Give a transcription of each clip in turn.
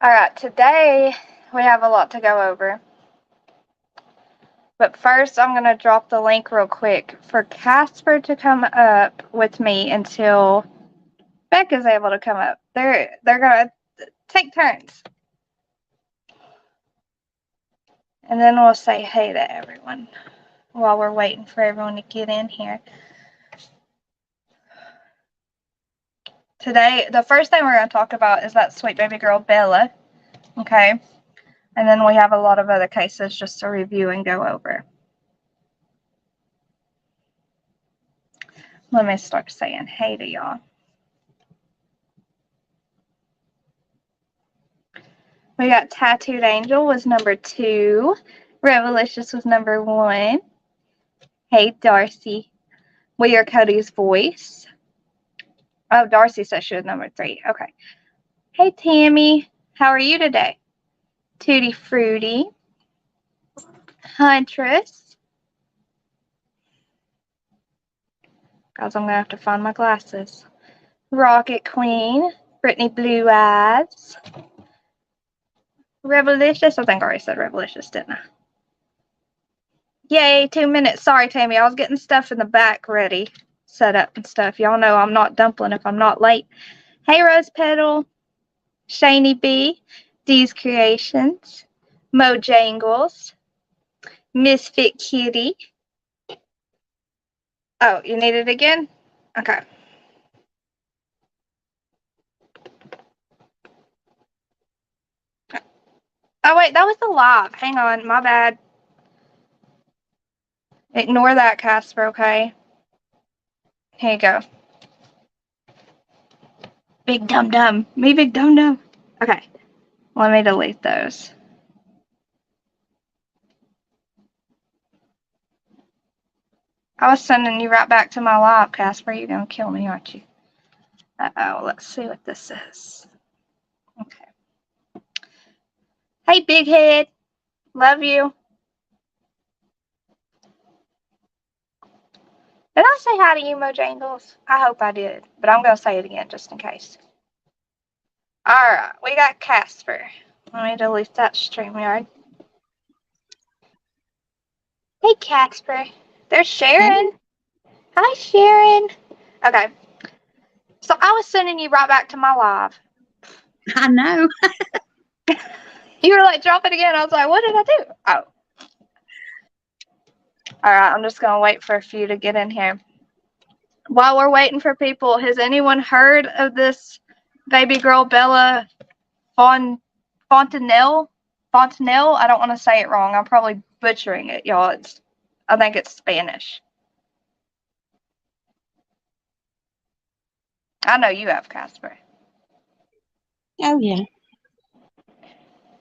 Alright, today we have a lot to go over. But first, I'm going to drop the link real quick for Casper to come up with me until Becca's able to come up. They're going to take turns. And then we'll say hey to everyone while we're waiting for everyone to get in here. Today, the first thing we're going to talk about is that sweet baby girl, Bella. Okay? And then we have a lot of other cases just to review and go over. Let me start saying hey to y'all. We got Tattooed Angel was number 2. Revelicious was number 1. Hey, Darcy. We Are Cody's Voice. Oh, Darcy said she was number 3. Okay. Hey, Tammy. How are you today? Tutti Fruity. Huntress. Guys, I'm going to have to find my glasses. Rocket Queen. Brittany Blue Eyes. Revelicious. I think I already said Revelicious, didn't I? Yay, 2 minutes. Sorry, Tammy. I was getting stuff in the back ready, set up and stuff. Y'all know I'm not dumpling if I'm not late. Hey, Rose Petal. Shany B. D's Creations. Mojangles. Misfit Kitty. Oh, you need it again? Okay. Oh, wait, that was the live. Hang on, my bad. Ignore that, Casper, okay? Here you go. Big dum dum. Me, big dum dum. Okay, let me delete those. I was sending you right back to my live, Casper. You're going to kill me, aren't you? Uh-oh, let's see what this is. Okay. Hey, Big Head. Love you. Did I say hi to you, Mojangles? I hope I did, but I'm going to say it again just in case. Alright, we got Casper. Let me delete that StreamYard. Hey, Casper. There's Sharon. Hey. Hi, Sharon. Okay. So I was sending you right back to my live. I know. You were like, drop it again. I was like, what did I do? Oh. Alright, I'm just going to wait for a few to get in here. While we're waiting for people, has anyone heard of this baby girl, Bella Fontenelle? Fontenelle? I don't want to say it wrong. I'm probably butchering it, y'all. I think it's Spanish. I know you have, Casper. Oh, yeah.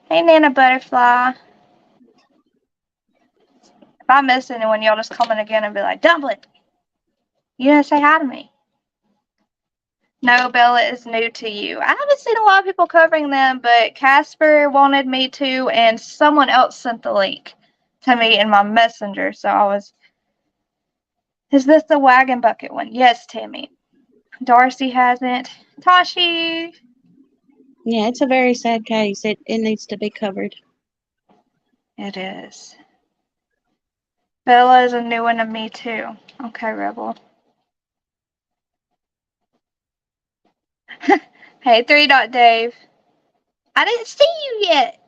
Hey, Nana Butterfly. If I miss anyone, y'all just comment again and be like, Dumpling, you didn't say hi to me. No, Bella is new to you. I haven't seen a lot of people covering them, but Casper wanted me to, and someone else sent the link to me in my messenger. So I was, is this the wagon bucket one? Yes, Timmy. Darcy hasn't. Tashi. Yeah, it's a very sad case. It needs to be covered. It is. Bella is a new one to me too. Okay, Rebel. Hey, 3 Dot Dave. I didn't see you yet.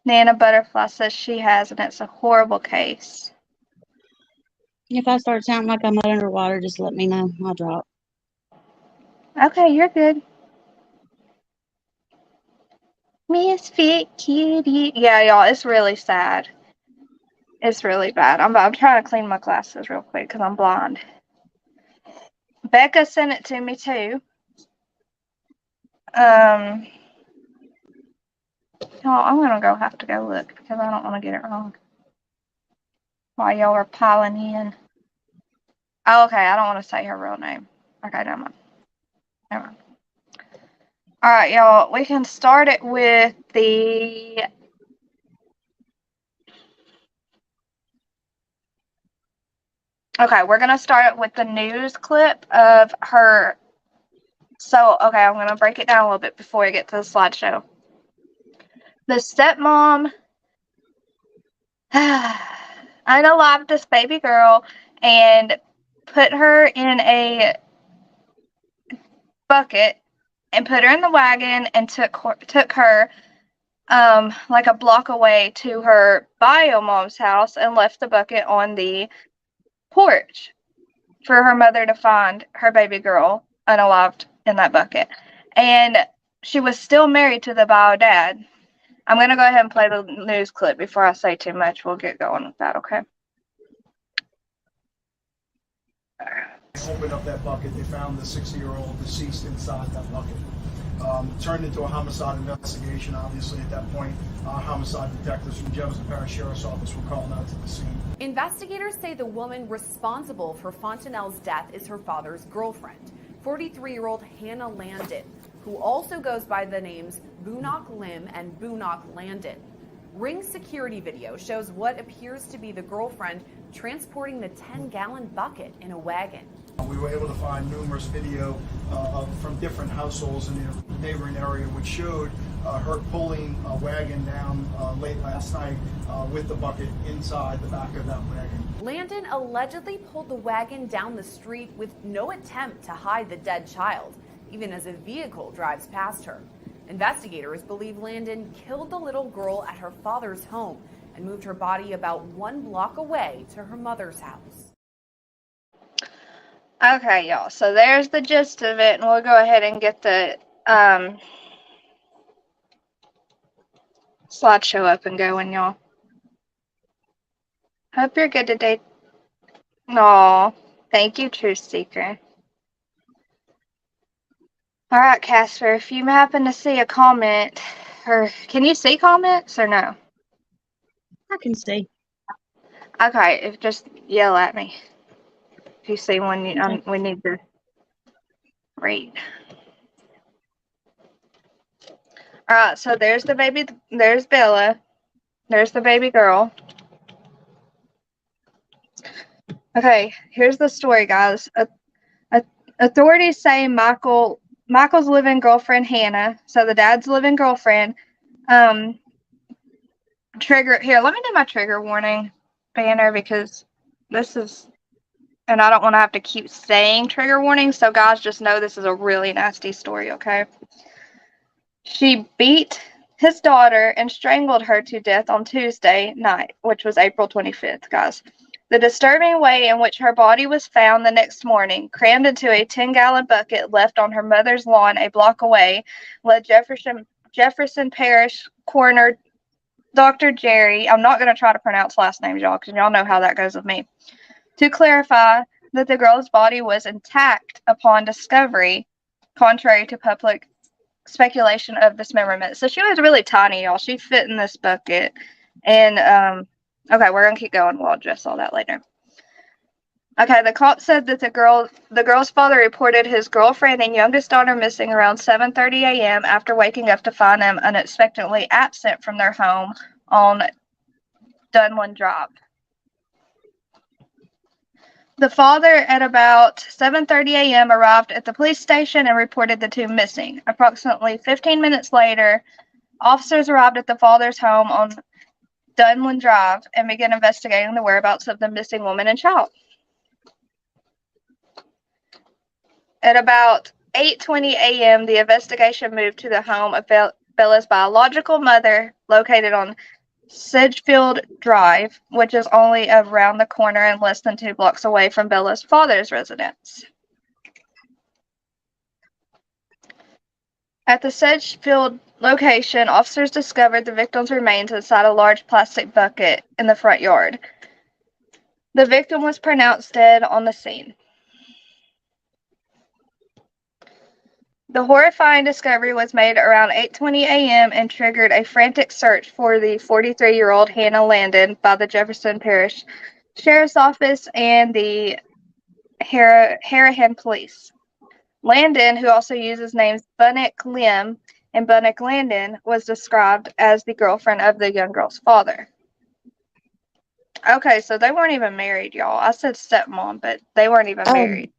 Nana Butterfly says she has, and it's a horrible case. If I start sounding like I'm underwater, just let me know. I'll drop. Okay, you're good. Misfit Kitty. Yeah, y'all, it's really sad. It's really bad. I'm trying to clean my glasses real quick because I'm blind. Becca sent it to me too. Y'all, I'm gonna have to go look because I don't want to get it wrong. While y'all are piling in. Oh, okay, I don't want to say her real name. Okay, never mind. Alright, y'all, we can start it with the... Okay, we're going to start it with the news clip of her So, okay, I'm going to break it down a little bit before I get to the slideshow. The stepmom unalived this baby girl and put her in a bucket and put her in the wagon and took her like a block away to her bio mom's house and left the bucket on the porch for her mother to find her baby girl unalived in that bucket. And she was still married to the bio dad. I'm going to go ahead and play the news clip before I say too much. We'll get going with that, okay? Opened up that bucket, they found the 60-year-old deceased inside that bucket. Turned into a homicide investigation. Obviously, at that point, homicide detectives from Jefferson Parish Sheriff's Office were called out to the scene. Investigators say the woman responsible for Fontenelle's death is her father's girlfriend, 43-year-old Hannah Landon, who also goes by the names Boonok Lim and Boonok Landon. Ring security video shows what appears to be the girlfriend transporting the 10-gallon bucket in a wagon. We were able to find numerous video from different households in the neighboring area, which showed her pulling a wagon down late last night with the bucket inside the back of that wagon. Landon allegedly pulled the wagon down the street with no attempt to hide the dead child, even as a vehicle drives past her. Investigators believe Landon killed the little girl at her father's home and moved her body about 1 block away to her mother's house. Okay, y'all. So there's the gist of it, and we'll go ahead and get the slideshow up and going, y'all. Hope you're good today. Aw, thank you, Truth Seeker. All right, Casper, if you happen to see a comment, or can you see comments or no? I can see. Okay, if just yell at me if you see one we need to read. All right, so there's the baby. There's Bella. There's the baby girl. Okay, here's the story, guys. Authorities say Michael's live-in girlfriend Hannah, so the dad's live-in girlfriend, trigger here. Let me do my trigger warning banner because this is, and I don't want to have to keep saying trigger warning. So guys, just know this is a really nasty story. Okay. She beat his daughter and strangled her to death on Tuesday night, which was April 25th, guys. The disturbing way in which her body was found the next morning, crammed into a 10-gallon bucket left on her mother's lawn a block away, led Jefferson Parish Coroner Dr. Jerry, I'm not going to try to pronounce last names, y'all, because y'all know how that goes with me, to clarify that the girl's body was intact upon discovery, contrary to public speculation of dismemberment. So she was really tiny, y'all. She fit in this bucket. And, okay, we're going to keep going. We'll address all that later. Okay, the cop said that the girl's father reported his girlfriend and youngest daughter missing around 7:30 a.m. after waking up to find them unexpectedly absent from their home on Dunlin Drive. The father, at about 7:30 a.m., arrived at the police station and reported the two missing. Approximately 15 minutes later, officers arrived at the father's home on Dunlin Drive and began investigating the whereabouts of the missing woman and child. At about 8:20 a.m., the investigation moved to the home of Bella's biological mother, located on Sedgefield Drive, which is only around the corner and less than 2 blocks away from Bella's father's residence. At the Sedgefield location, officers discovered the victim's remains inside a large plastic bucket in the front yard. The victim was pronounced dead on the scene. The horrifying discovery was made around 8:20 a.m. and triggered a frantic search for the 43-year-old Hannah Landon by the Jefferson Parish Sheriff's Office and the Harahan Police. Landon, who also uses names Boonok Lim and Boonok Landon, was described as the girlfriend of the young girl's father. Okay, so they weren't even married, y'all. I said stepmom, but they weren't even married.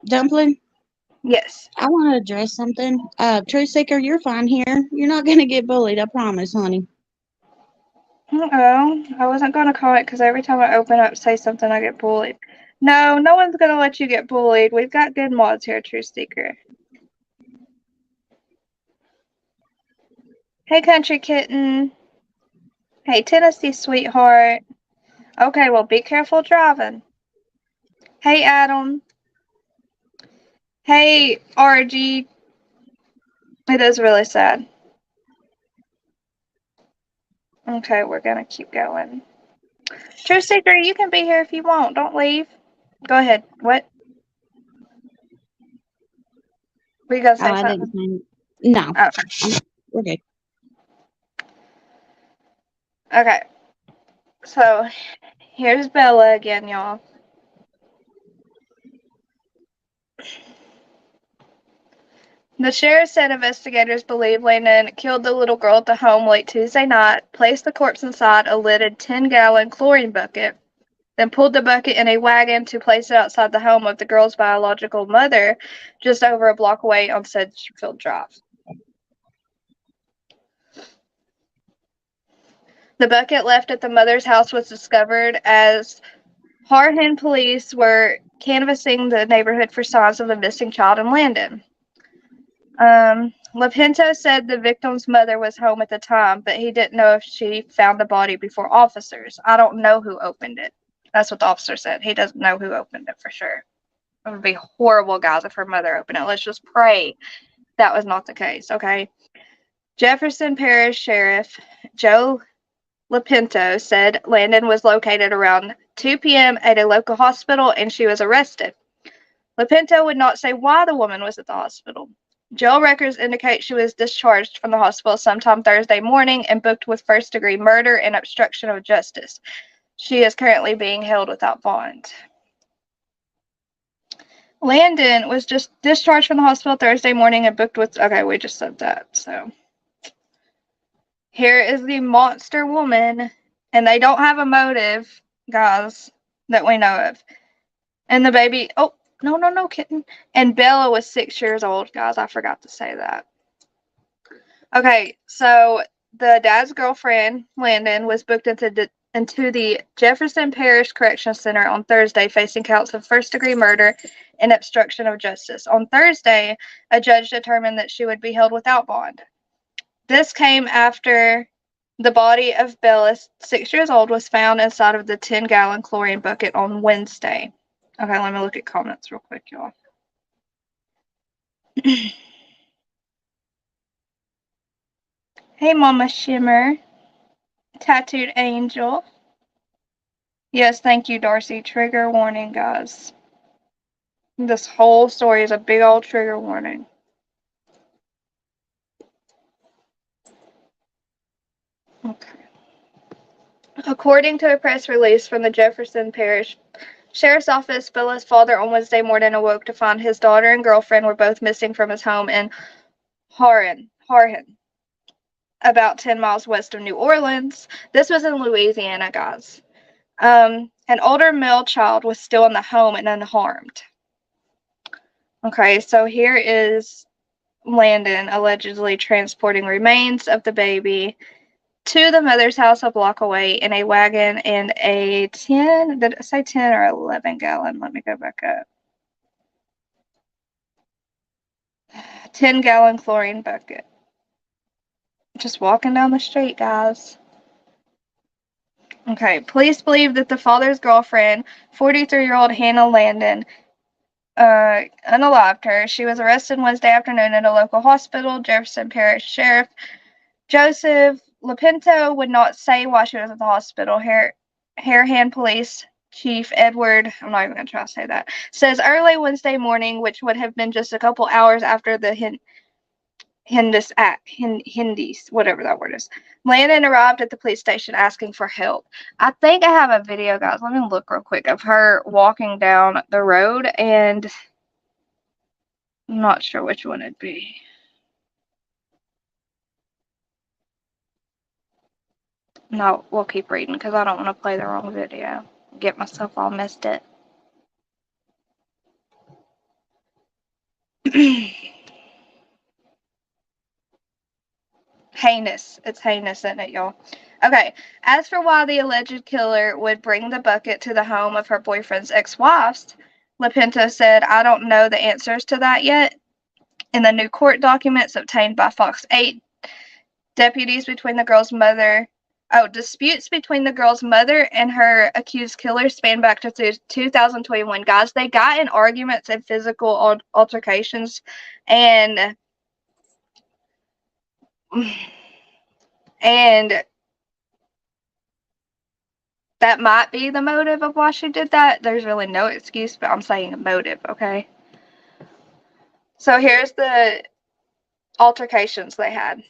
Dumpling? Yes. I want to address something. Truth Seeker, you're fine here. You're not going to get bullied, I promise, honey. Uh-oh. I wasn't going to call it because every time I open up, say something, I get bullied. No, no one's going to let you get bullied. We've got good mods here, Truth Seeker. Hey, Country Kitten. Hey, Tennessee Sweetheart. Okay, well, be careful driving. Hey, Adam. Hey, RG. It is really sad. Okay, we're going to keep going. Truth Seeker, you can be here if you want. Don't leave. Go ahead. What? Were you going to say I something? didn't say no. Oh, We're good. okay. So, here's Bella again, y'all. The sheriff said investigators believe Landon killed the little girl at the home late Tuesday night, placed the corpse inside a lidded 10-gallon chlorine bucket, then pulled the bucket in a wagon to place it outside the home of the girl's biological mother, just over a block away on Sedgefield Drive. The bucket left at the mother's house was discovered as Harhan police were canvassing the neighborhood for signs of a missing child in Landon. Lapinto said the victim's mother was home at the time, but he didn't know if she found the body before officers. I don't know who opened it. That's what the officer said. He doesn't know who opened it for sure. It would be horrible, guys, if her mother opened it. Let's just pray that was not the case, okay? Jefferson Parish Sheriff Joe Lapinto said Landon was located around 2 p.m. at a local hospital and she was arrested. Lapinto would not say why the woman was at the hospital. Jail records indicate she was discharged from the hospital sometime Thursday morning and booked with first-degree murder and obstruction of justice. She is currently being held without bond. Landon was just discharged from the hospital Thursday morning and booked with... Okay, we just said that, so... Here is the monster woman, and they don't have a motive, guys, that we know of. And the baby... Oh, no, kitten. And Bella was 6 years old, guys. I forgot to say that. Okay, so the dad's girlfriend, Landon, was booked into the Jefferson Parish Correction Center on Thursday, facing counts of first-degree murder and obstruction of justice. On Thursday, a judge determined that she would be held without bond. This came after the body of Bella, 6 years old, was found inside of the 10-gallon chlorine bucket on Wednesday. Okay, let me look at comments real quick, y'all. Hey, Mama Shimmer. Tattooed Angel. Yes, thank you, Darcy. Trigger warning, guys. This whole story is a big old trigger warning. Okay. According to a press release from the Jefferson Parish Sheriff's Office, Bella's father on Wednesday morning awoke to find his daughter and girlfriend were both missing from his home in Harhan, about 10 miles west of New Orleans. This was in Louisiana, guys. An older male child was still in the home and unharmed. Okay, so here is Landon allegedly transporting remains of the baby to the mother's house a block away in a wagon and a 10, did it say 10 or 11 gallon? Let me go back up. 10-gallon chlorine bucket. Just walking down the street, guys. Okay, police believe that the father's girlfriend, 43-year-old Hannah Landon, unalived her. She was arrested Wednesday afternoon at a local hospital. Jefferson Parish Sheriff Joseph Lapinto would not say why she was at the hospital. Harhan Police Chief Edward, I'm not even going to try to say that, says early Wednesday morning, which would have been just a couple hours after the Hindis, whatever that word is. Landon arrived at the police station asking for help. I think I have a video, guys. Let me look real quick of her walking down the road, and I'm not sure which one it'd be. No, we'll keep reading because I don't want to play the wrong video. Get myself all messed up. Heinous. It's heinous, isn't it, y'all? Okay. As for why the alleged killer would bring the bucket to the home of her boyfriend's ex-wives, LaPinto said, I don't know the answers to that yet. In the new court documents obtained by Fox 8, disputes between the girl's mother and her accused killer span back to 2021. Guys, they got in arguments and physical altercations, and that might be the motive of why she did that. There's really no excuse, but I'm saying a motive, okay? So here's the altercations they had.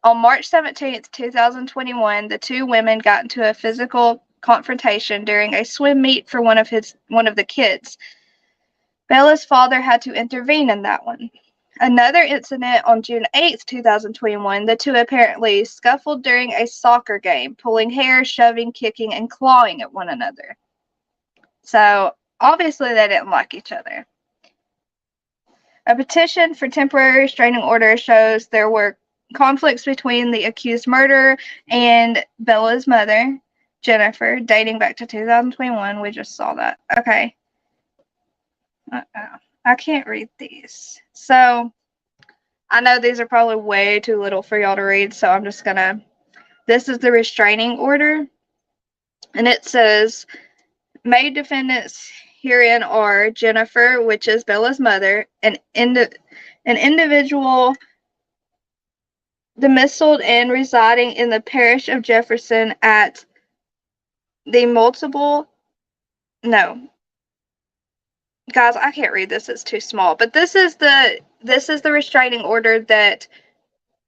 On March 17th, 2021, the two women got into a physical confrontation during a swim meet for one of the kids. Bella's father had to intervene in that one. Another incident on June 8th, 2021, the two apparently scuffled during a soccer game, pulling hair, shoving, kicking, and clawing at one another. So, obviously they didn't like each other. A petition for temporary restraining order shows there were conflicts between the accused murderer and Bella's mother, Jennifer, dating back to 2021. We just saw that. Okay. I can't read these. So, I know these are probably way too little for y'all to read, so I'm just gonna... This is the restraining order, and it says, main defendants herein are Jennifer, which is Bella's mother, an individual domiciled and residing in the parish of Jefferson at the multiple... No. Guys, I can't read this. It's too small. But this is the restraining order that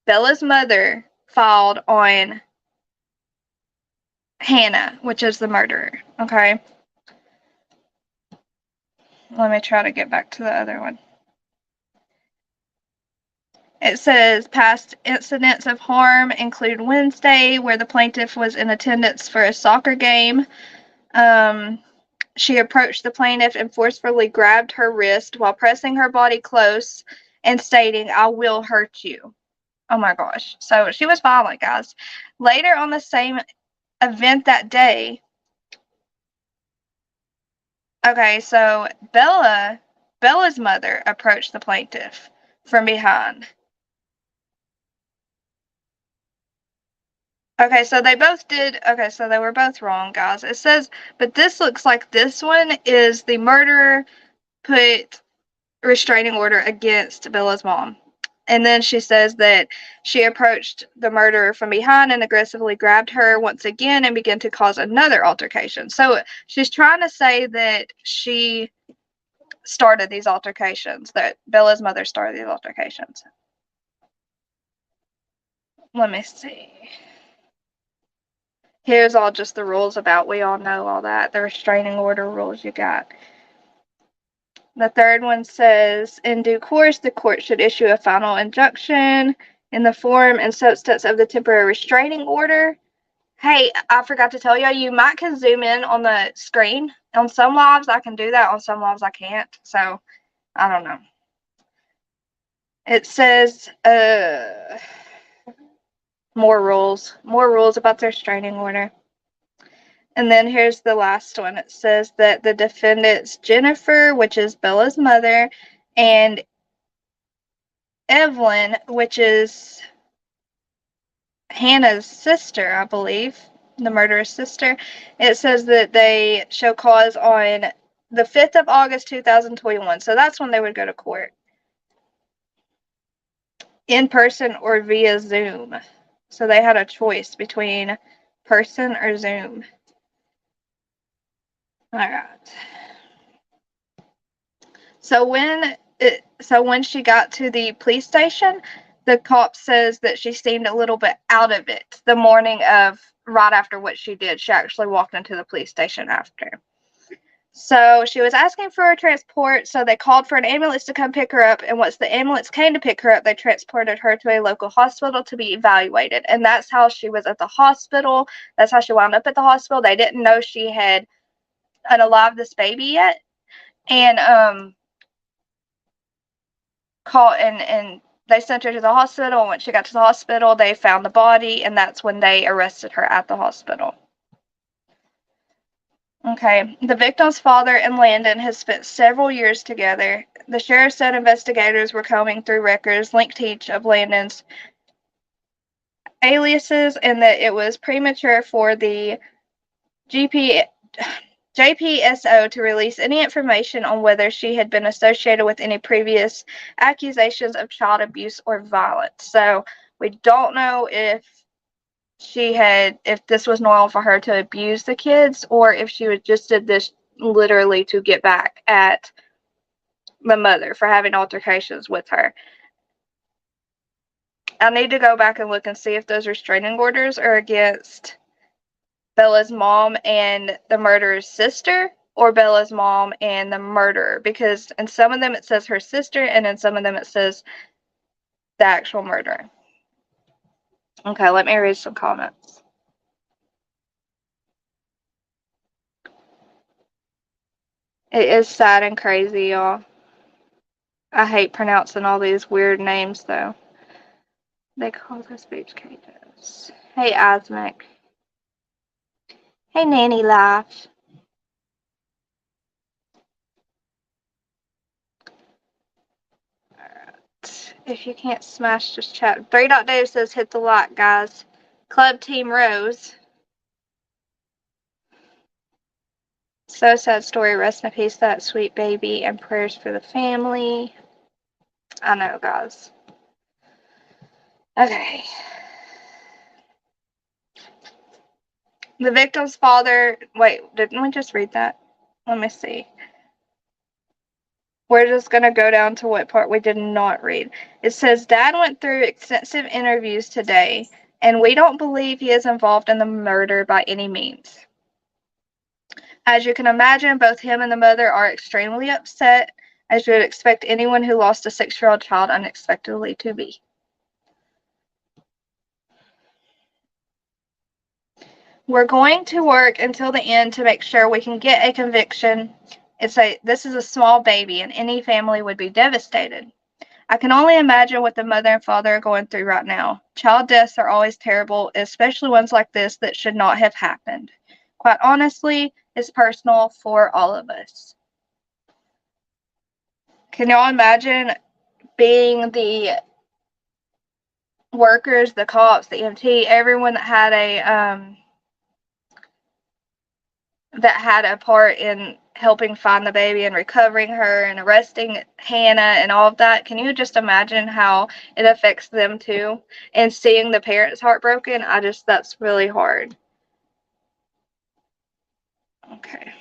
Bella's mother filed on Hannah, which is the murderer. Okay? Let me try to get back to the other one. It says past incidents of harm include Wednesday, where the plaintiff was in attendance for a soccer game. She approached the plaintiff and forcefully grabbed her wrist while pressing her body close and stating, I will hurt you. Oh my gosh. So she was violent, guys. Later on the same event that day, okay, so Bella's mother approached the plaintiff from behind. Okay, so they both did. Okay, so they were both wrong, guys. It says, but this looks like this one is the murderer put restraining order against Bella's mom. And then she says that she approached the murderer from behind and aggressively grabbed her once again and began to cause another altercation. So she's trying to say that she started these altercations, that Bella's mother started these altercations. Let me see. Here's all just the rules about, we all know all that, the restraining order rules you got. The third one says, in due course, the court should issue a final injunction in the form and substance of the temporary restraining order. Hey, I forgot to tell you, you might can zoom in on the screen. On some lives, I can do that. On some lives, I can't. So, I don't know. It says, more rules about the restraining order. And then here's the last one. It says that the defendants, Jennifer, which is Bella's mother, and Evelyn, which is Hannah's sister, I believe, the murderer's sister, it says that they show cause on the 5th of August, 2021. So that's when they would go to court. In person or via Zoom. So they had a choice between person or Zoom. All right. So when she got to the police station, the cop says that she seemed a little bit out of it the morning of, right after what she did. She actually walked into the police station after. So she was asking for a transport, so they called for an ambulance to come pick her up, and once the ambulance came to pick her up, they transported her to a local hospital to be evaluated, and that's how she was at the hospital. That's how she wound up at the hospital. They didn't know she had unalived this baby yet, and called and they sent her to the hospital. And when she got to the hospital, they found the body, and that's when they arrested her at the hospital. Okay, the victim's father and Landon has spent several years together. The sheriff said investigators were combing through records linked to each of Landon's aliases and that it was premature for the JPSO to release any information on whether she had been associated with any previous accusations of child abuse or violence. So we don't know if this was normal for her to abuse the kids, or if she just did this literally to get back at the mother for having altercations with her. I need to go back and look and see if those restraining orders are against Bella's mom and the murderer's sister, or Bella's mom and the murderer, because in some of them it says her sister, and in some of them it says the actual murderer. Okay, let me read some comments. It is sad and crazy, y'all. I hate pronouncing all these weird names, though. They call us beach cages. Hey, Asmic. Hey, Nanny Life. Alright. If you can't smash, just chat. 3.Dave says hit the like, guys. Club Team Rose. So sad story. Rest in peace, that sweet baby, and prayers for the family. I know, guys. Okay. The victim's father. Wait, didn't we just read that? Let me see. We're just going to go down to what part we did not read. It says, Dad went through extensive interviews today, and we don't believe he is involved in the murder by any means. As you can imagine, both him and the mother are extremely upset, as you would expect anyone who lost a 6-year-old child unexpectedly to be. We're going to work until the end to make sure we can get a conviction. This is a small baby, and any family would be devastated. I can only imagine what the mother and father are going through right now. Child deaths are always terrible, especially ones like this that should not have happened. Quite honestly, it's personal for all of us. Can y'all imagine being the workers, the cops, the EMT, everyone that had a part in helping find the baby and recovering her and arresting Hannah and all of that? Can you just imagine how it affects them too? And seeing the parents heartbroken, that's really hard. Okay.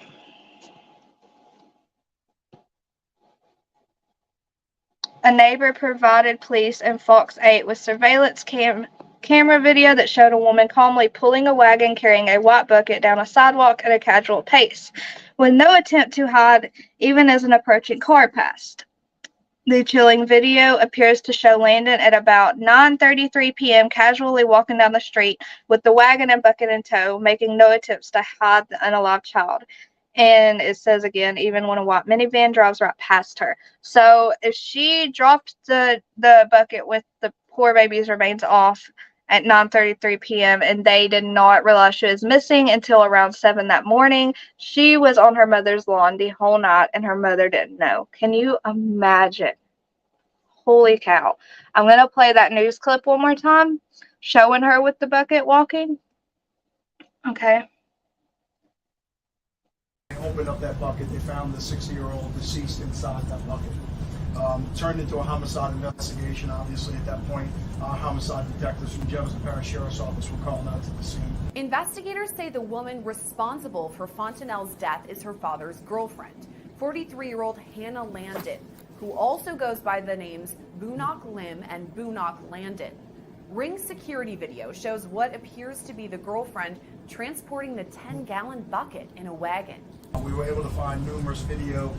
A neighbor provided police and Fox 8 with surveillance camera video that showed a woman calmly pulling a wagon carrying a white bucket down a sidewalk at a casual pace, with no attempt to hide even as an approaching car passed. The chilling video appears to show Landon at about 9:33 p.m. casually walking down the street with the wagon and bucket in tow, making no attempts to hide the unalived child. And it says again, even when a white minivan drives right past her. So if she dropped the bucket with the poor baby's remains off at 9:33 p.m. and they did not realize she was missing until around 7 that morning, she was on her mother's lawn the whole night and her mother didn't know. Can you imagine? Holy cow. I'm going to play that news clip one more time, showing her with the bucket walking. Okay. They opened up that bucket. They found the 60-year-old deceased inside that bucket. Turned into a homicide investigation. Obviously, at that point, homicide detectives from Jefferson Parish Sheriff's Office were called out to the scene. Investigators say the woman responsible for Fontenelle's death is her father's girlfriend, 43-year-old Hannah Landon, who also goes by the names Boonok Lim and Boonok Landon. Ring security video shows what appears to be the girlfriend transporting the 10-gallon bucket in a wagon. We were able to find numerous video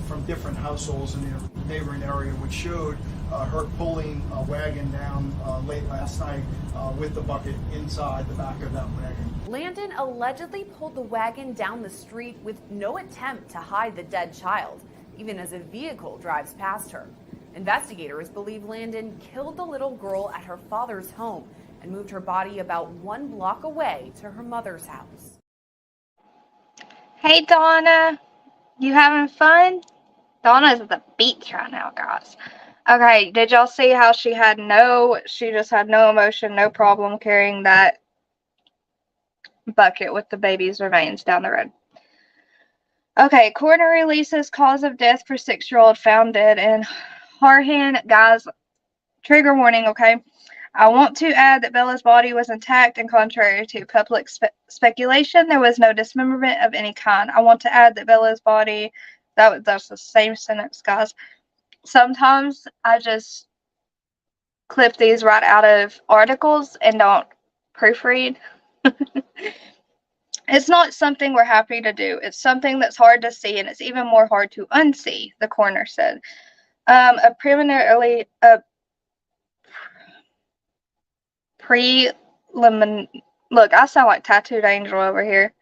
from different households in the neighboring area, which showed her pulling a wagon down late last night with the bucket inside the back of that wagon. Landon allegedly pulled the wagon down the street with no attempt to hide the dead child, even as a vehicle drives past her. Investigators believe Landon killed the little girl at her father's home and moved her body about 1 block away to her mother's house. Hey, Donna. You having fun? Donna's at the beach right now, guys. Okay, did y'all see how she just had no emotion, no problem carrying that bucket with the baby's remains down the road? Okay, coroner releases cause of death for 6-year-old found dead in Harhan. Guys, trigger warning, okay? I want to add that Bella's body was intact, and contrary to public speculation, there was no dismemberment of any kind. I want to add that Bella's body, that's the same sentence, guys. Sometimes I just clip these right out of articles and don't proofread. It's not something we're happy to do. It's something that's hard to see, and it's even more hard to unsee, the coroner said. Look, I sound like Tattooed Angel over here.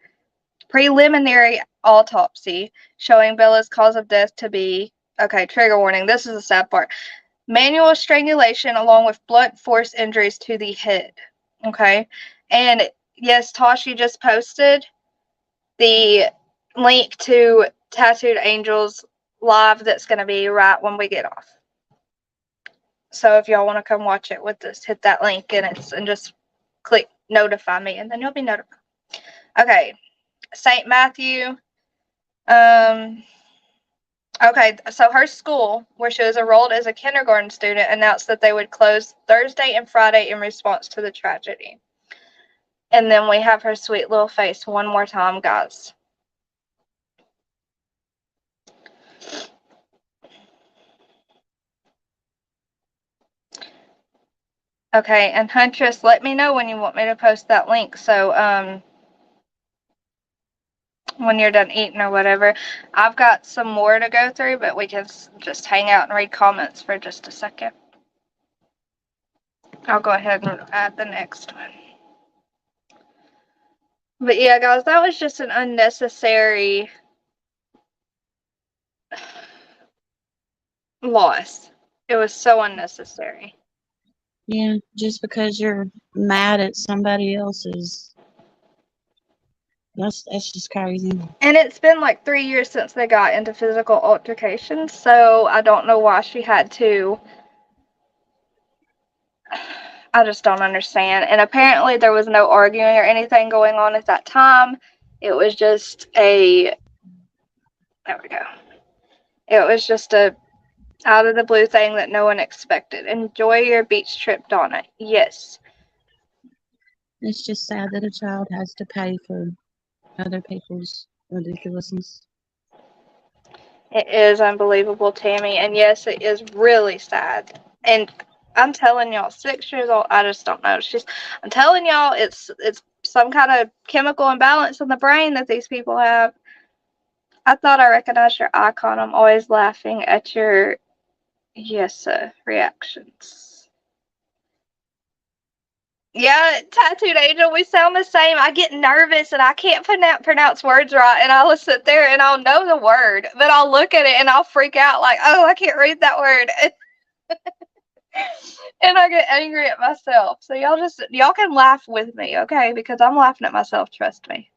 Preliminary autopsy showing Bella's cause of death to be, okay, trigger warning, this is the sad part, manual strangulation along with blunt force injuries to the head. Okay, and yes, Tashi just posted the link to Tattooed Angel's live that's going to be right when we get off. So if y'all want to come watch it with us, hit that link and just click notify me, and then you'll be notified. Okay, St. Matthew. Okay, so her school, where she was enrolled as a kindergarten student, announced that they would close Thursday and Friday in response to the tragedy. And then we have her sweet little face one more time, guys. Okay, and Huntress, let me know when you want me to post that link. So, when you're done eating or whatever. I've got some more to go through, but we can just hang out and read comments for just a second. I'll go ahead and add the next one. But yeah, guys, that was just an unnecessary loss. It was so unnecessary. Yeah, just because you're mad at somebody else's. That's just crazy. And it's been like 3 years since they got into physical altercations, so I don't know why she had to. I just don't understand. And apparently there was no arguing or anything going on at that time. It was just there we go. It was just a out of the blue thing that no one expected. Enjoy your beach trip, Donna. Yes. It's just sad that a child has to pay for other people's ridiculousness. It is unbelievable, Tammy. And yes, it is really sad. And I'm telling y'all, 6 years old, I just don't know. I'm telling y'all, it's some kind of chemical imbalance in the brain that these people have. I thought I recognized your icon. I'm always laughing at your reactions. Yeah, Tattooed Angel, we sound the same. I get nervous and I can't pronounce words right, and I'll sit there and I'll know the word, but I'll look at it and I'll freak out like, oh, I can't read that word. And I get angry at myself. So y'all can laugh with me, okay? Because I'm laughing at myself, trust me.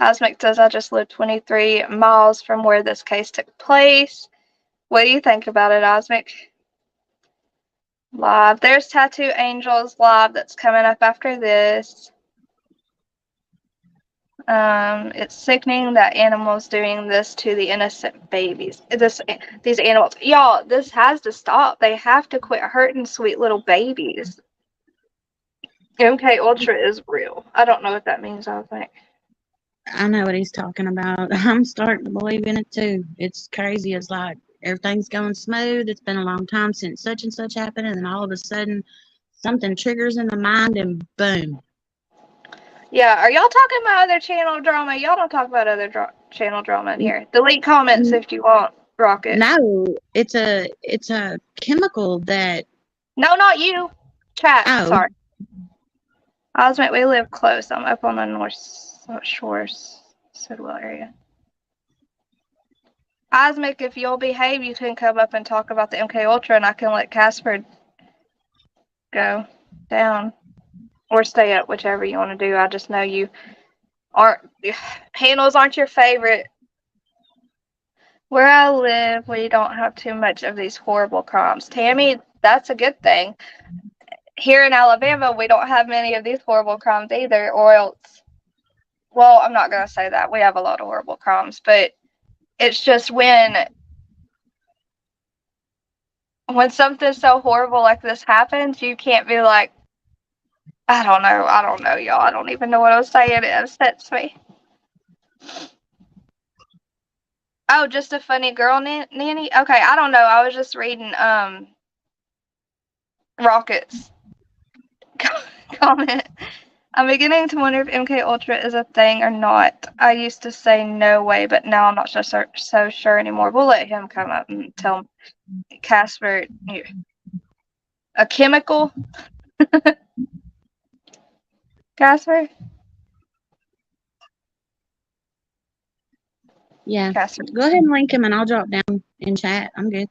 Osmic says, I just lived 23 miles from where this case took place. What do you think about it, Osmic? Live. There's Tattoo Angels live that's coming up after this. It's sickening that animals doing this to the innocent babies. These animals. Y'all, this has to stop. They have to quit hurting sweet little babies. MK Ultra is real. I don't know what that means, I think. I know what he's talking about. I'm starting to believe in it too. It's crazy. It's like everything's going smooth. It's been a long time since such and such happened, and then all of a sudden something triggers in the mind and boom. Yeah, are y'all talking about other channel drama? Y'all don't talk about other channel drama in here. Delete comments if you want, Rocket. No, it's a chemical that. No, not you. Chat. Oh. Sorry. Osmond, we live close. I'm up on the North Shores, Sidwell area. Osmic, if you'll behave, you can come up and talk about the MK Ultra, and I can let Casper go down or stay up, whichever you want to do. I just know you aren't handles aren't your favorite. Where I live, we don't have too much of these horrible crimes. Tammy, that's a good thing. Here in Alabama, we don't have many of these horrible crimes either, or else, well, I'm not going to say that. We have a lot of horrible crimes, but it's just when something so horrible like this happens, you can't be like, I don't know, y'all. I don't even know what I was saying. It upsets me. Oh, just a funny girl nanny? Okay, I don't know. I was just reading Rocket's comment. I'm beginning to wonder if MK Ultra is a thing or not. I used to say no way, but now I'm not so sure anymore. We'll let him come up and tell Casper a chemical. Casper? Yeah. Casper. Go ahead and link him and I'll drop down in chat. I'm good.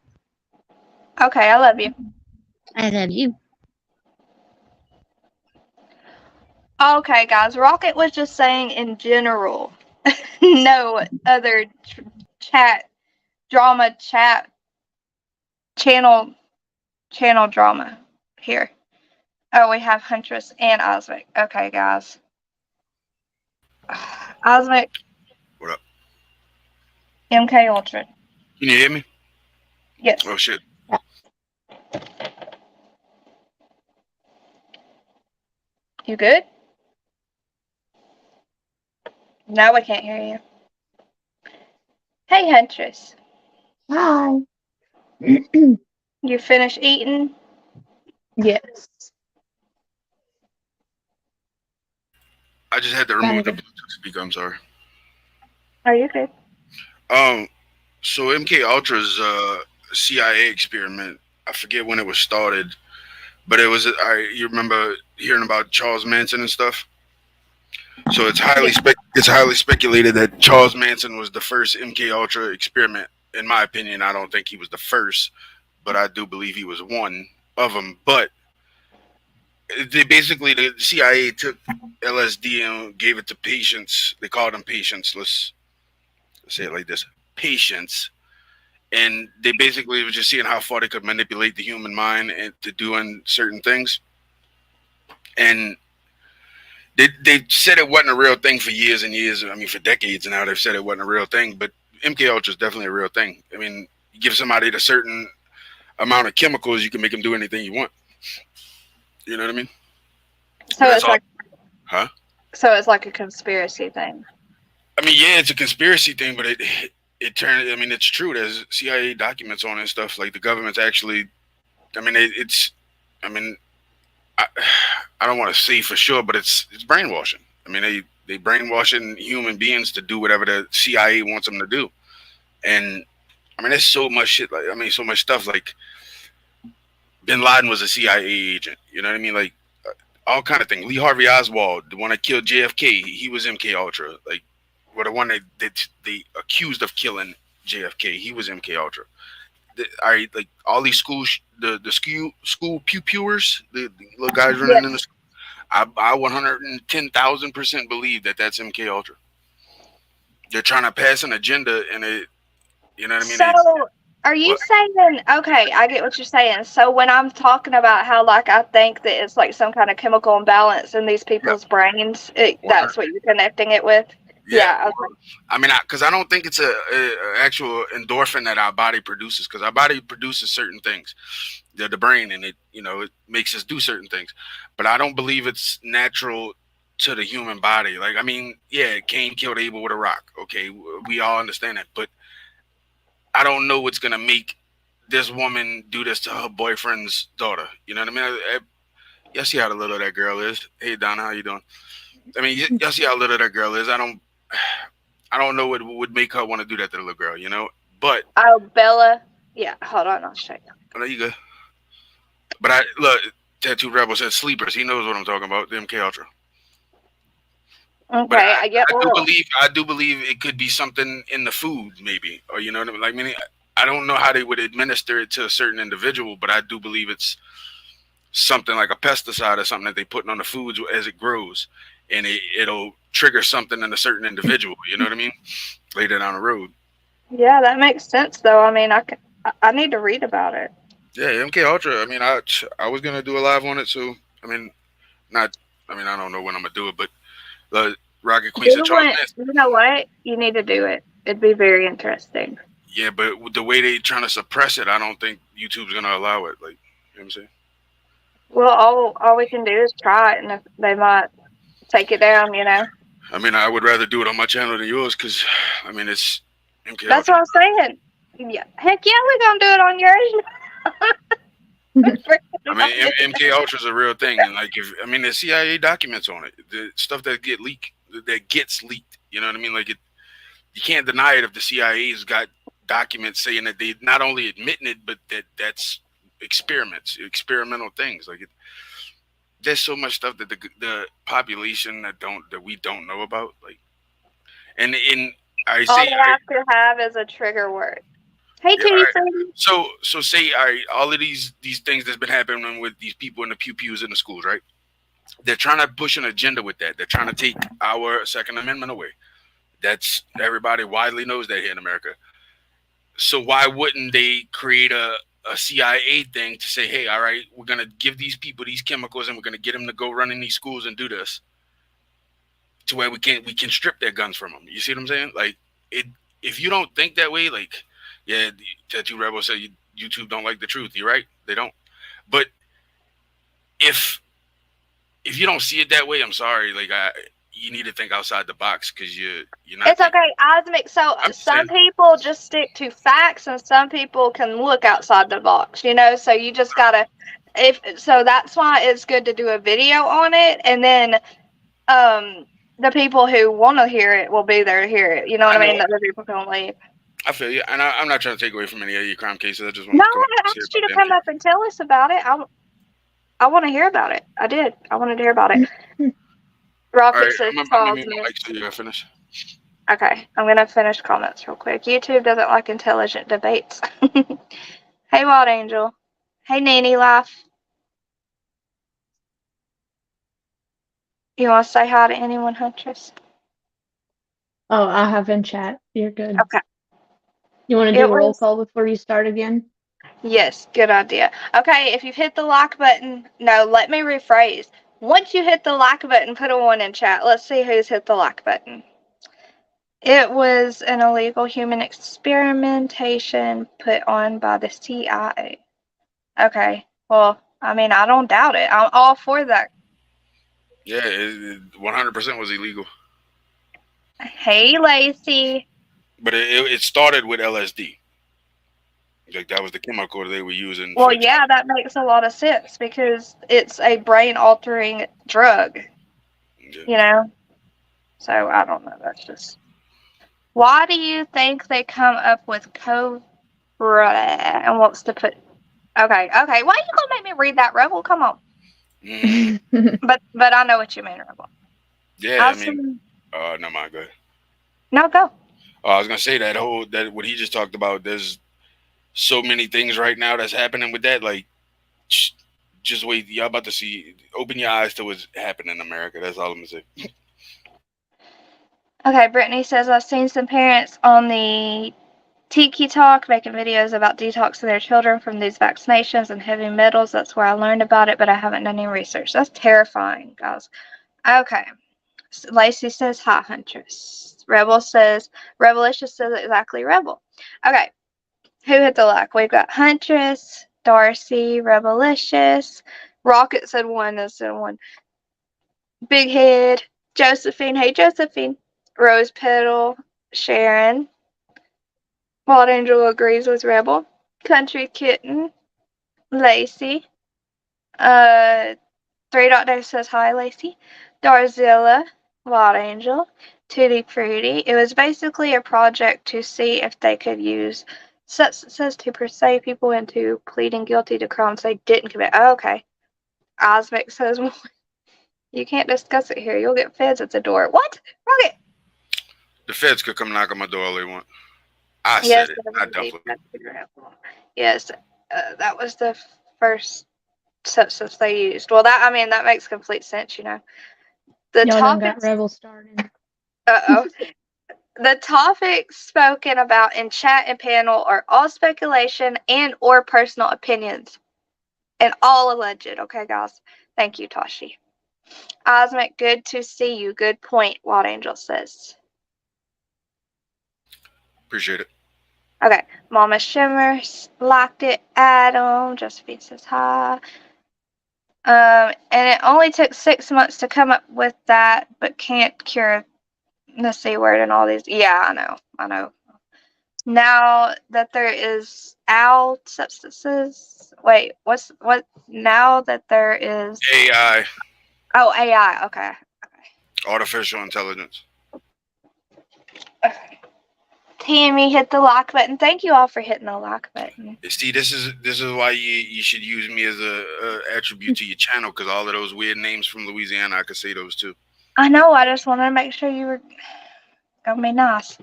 Okay, I love you. I love you. Okay, guys, Rocket was just saying in general, no other channel drama here. Oh, we have Huntress and Osmic. Okay, guys. Osmic. What up? MK Ultra. Can you hear me? Yes. Oh shit. You good? No, we can't hear you. Hey, Huntress. Hi. You finished eating? Yes. I just had to remove the Kinda. Bluetooth speaker. I'm sorry. Are you good? So MK Ultra's CIA experiment. I forget when it was started, but it was. You remember hearing about Charles Manson and stuff? So it's highly speculated that Charles Manson was the first MK Ultra experiment. In my opinion, I don't think he was the first, but I do believe he was one of them. But the CIA took LSD and gave it to patients. They called them patients. Let's say it like this: patients. And they basically were just seeing how far they could manipulate the human mind and to doing certain things. And they said it wasn't a real thing for years and years. I mean, for decades now, they've said it wasn't a real thing. But MK Ultra is definitely a real thing. I mean, you give somebody a certain amount of chemicals, you can make them do anything you want. You know what I mean? So it's like, huh? So it's like a conspiracy thing. I mean, yeah, it's a conspiracy thing, but it turned. I mean, it's true. There's CIA documents on it and stuff. Like the government's actually. I mean, it's. I mean, I don't want to say for sure, but it's brainwashing. I mean, they brainwashing human beings to do whatever the CIA wants them to do, and I mean, there's so much shit. Like, I mean, so much stuff. Like, Bin Laden was a CIA agent. You know what I mean? Like, all kind of things. Lee Harvey Oswald, the one that killed JFK, he was MK Ultra. Like, or the one that they accused of killing JFK, he was MK Ultra. Like all these schools, the school pewers, the little guys running in the school. I 110,000% believe that that's MK Ultra. They're trying to pass an agenda, and you know what I mean? So, are you saying, okay, I get what you're saying. So when I'm talking about how, like, I think that it's like some kind of chemical imbalance in these people's brains, that's what you're connecting it with? Yeah. Okay. I mean, because I don't think it's a actual endorphin that our body produces, because our body produces certain things, the brain, and it makes us do certain things. But I don't believe it's natural to the human body. Like, I mean, yeah, Cain killed Abel with a rock. Okay, we all understand that. But I don't know what's gonna make this woman do this to her boyfriend's daughter. You know what I mean? Y'all see how little that girl is. Hey, Donna, how you doing? I mean, y'all see how little that girl is. I don't know what would make her want to do that to the little girl, But Bella. Yeah, hold on, I'll show you. Oh, there you go. But Tattoo Rebel said sleepers. He knows what I'm talking about. The MK Ultra. But Okay, I get oil. I do believe it could be something in the food, maybe, or you know what I mean. Like, I mean, I don't know how they would administer it to a certain individual, but I do believe it's something like a pesticide or something that they put on the foods as it grows, and it'll trigger something in a certain individual. You know what I mean? Later down the road. Yeah, that makes sense though. I mean, I need to read about it. Yeah, MK Ultra. I mean, I was gonna do a live on it, so I mean, not. I mean, I don't know when I'm gonna do it, but Rocket Queen said, Charles Manson. You know what? You need to do it. It'd be very interesting. Yeah, but with the way they trying to suppress it, I don't think YouTube's gonna allow it. Like, you know what I'm saying? Well, all we can do is try it, and if they might take it down, you know. I mean, I would rather do it on my channel than yours, because I mean, it's MK That's Ultra. what I'm saying. Yeah, heck yeah, we're gonna do it on yours. I mean, MK Ultra is a real thing, and like, if I mean, the CIA documents on it, the stuff that gets leaked. You know what I mean? Like, you can't deny it if the CIA's got documents saying that they not only admitting it, but that's experimental things. Like, there's so much stuff that the population that we don't know about. Like, and I all say you have to have is a trigger word. Hey, yeah, Kitty. right. So say, all right, all of these things that's been happening with these people in the pews in the schools, right? They're trying to push an agenda with that. They're trying to take our Second Amendment away. That's everybody widely knows that here in America. So why wouldn't they create a CIA thing to say, hey, all right, we're gonna give these people these chemicals and we're gonna get them to go run in these schools and do this, to where we can strip their guns from them. You see what I'm saying? Like, if you don't think that way, like, yeah, Tattoo Rebel said YouTube don't like the truth. You're right, they don't. But if you don't see it that way, I'm sorry. Like, you need to think outside the box, because you're not. It's okay, Osmic. So some people just stick to facts, and some people can look outside the box. You know, so you just gotta. So that's why it's good to do a video on it, and then the people who want to hear it will be there to hear it. You know what I mean? The other people can leave. I feel you, and I'm not trying to take away from any of your crime cases. I just want No, I asked you to come up and tell us about it. I want to hear about it. I did. I wanted to hear about it. Rocket says, I'm so you gotta finish. Okay, I'm going to finish comments real quick. YouTube doesn't like intelligent debates. Hey, Wild Angel. Hey, Nanny Life. You want to say hi to anyone, Huntress? Oh, I have in chat. You're good. Okay. You want to do a roll call before you start again? Yes, good idea. Okay, if you've hit the like button, no, let me rephrase. Once you hit the like button, put a 1 in chat. Let's see who's hit the like button. It was an illegal human experimentation put on by the CIA. Okay, well, I mean, I don't doubt it. I'm all for that. Yeah, it 100% was illegal. Hey, Lacey. But it started with LSD. Like, that was the chemical they were using. Well, yeah, that makes a lot of sense, because it's a brain-altering drug. Yeah. You know? So, I don't know. That's just... Why do you think they come up with Cobra and wants to put... Okay. Why are you going to make me read that, Rebel? Come on. But I know what you mean, Rebel. Yeah, no, mind, go ahead. No, go. I was going to say that what he just talked about, there's so many things right now that's happening with that. Like, just wait. Y'all about to see. Open your eyes to what's happening in America. That's all I'm going to say. Okay, Brittany says, I've seen some parents on the Tiki Talk making videos about detoxing their children from these vaccinations and heavy metals. That's where I learned about it, but I haven't done any research. That's terrifying, guys. Okay. Lacey says, hi, Huntress. Revelicious says exactly Rebel. Okay. Who hit the like? We've got Huntress, Darcy, Rebelicious. Rocket said 1. That said 1. Big Head, Josephine. Hey, Josephine. Rose Petal, Sharon. Wild Angel agrees with Rebel. Country Kitten, Lacey. 3 Dave says hi, Lacey. Darzilla, Wild Angel. Tutti Fruity. It was basically a project to see if they could use, says to persuade people into pleading guilty to crimes they didn't commit. Oh, okay. Osmic says 1. You can't discuss it here. You'll get feds at the door. What? Rocket! The feds could come knock on my door all they want. I Yes, said it, that not was indeed. Dumpling. That's the grapple. Yes, that was the first substance they used. Well, that makes complete sense, you know. The Y'all done got topics, rebel started. uh-oh. The topics spoken about in chat and panel are all speculation and or personal opinions. And all alleged, okay, guys? Thank you, Tashi. Osmic, good to see you. Good point, Wild Angel says. Appreciate it. Okay, Mama Shimmer locked it. Adam, Josephine says hi. And it only took 6 months to come up with that, but can't cure the C word and all these. Yeah, I know. Now that there is owl substances. Wait, what? Now that there is. AI, Oh, AI. Okay. artificial intelligence. Tammy hit the lock button. Thank you all for hitting the lock button. See, this is why you should use me as a attribute to your channel, because all of those weird names from Louisiana, I could say those too. I know. I just wanted to make sure you were gonna be nice.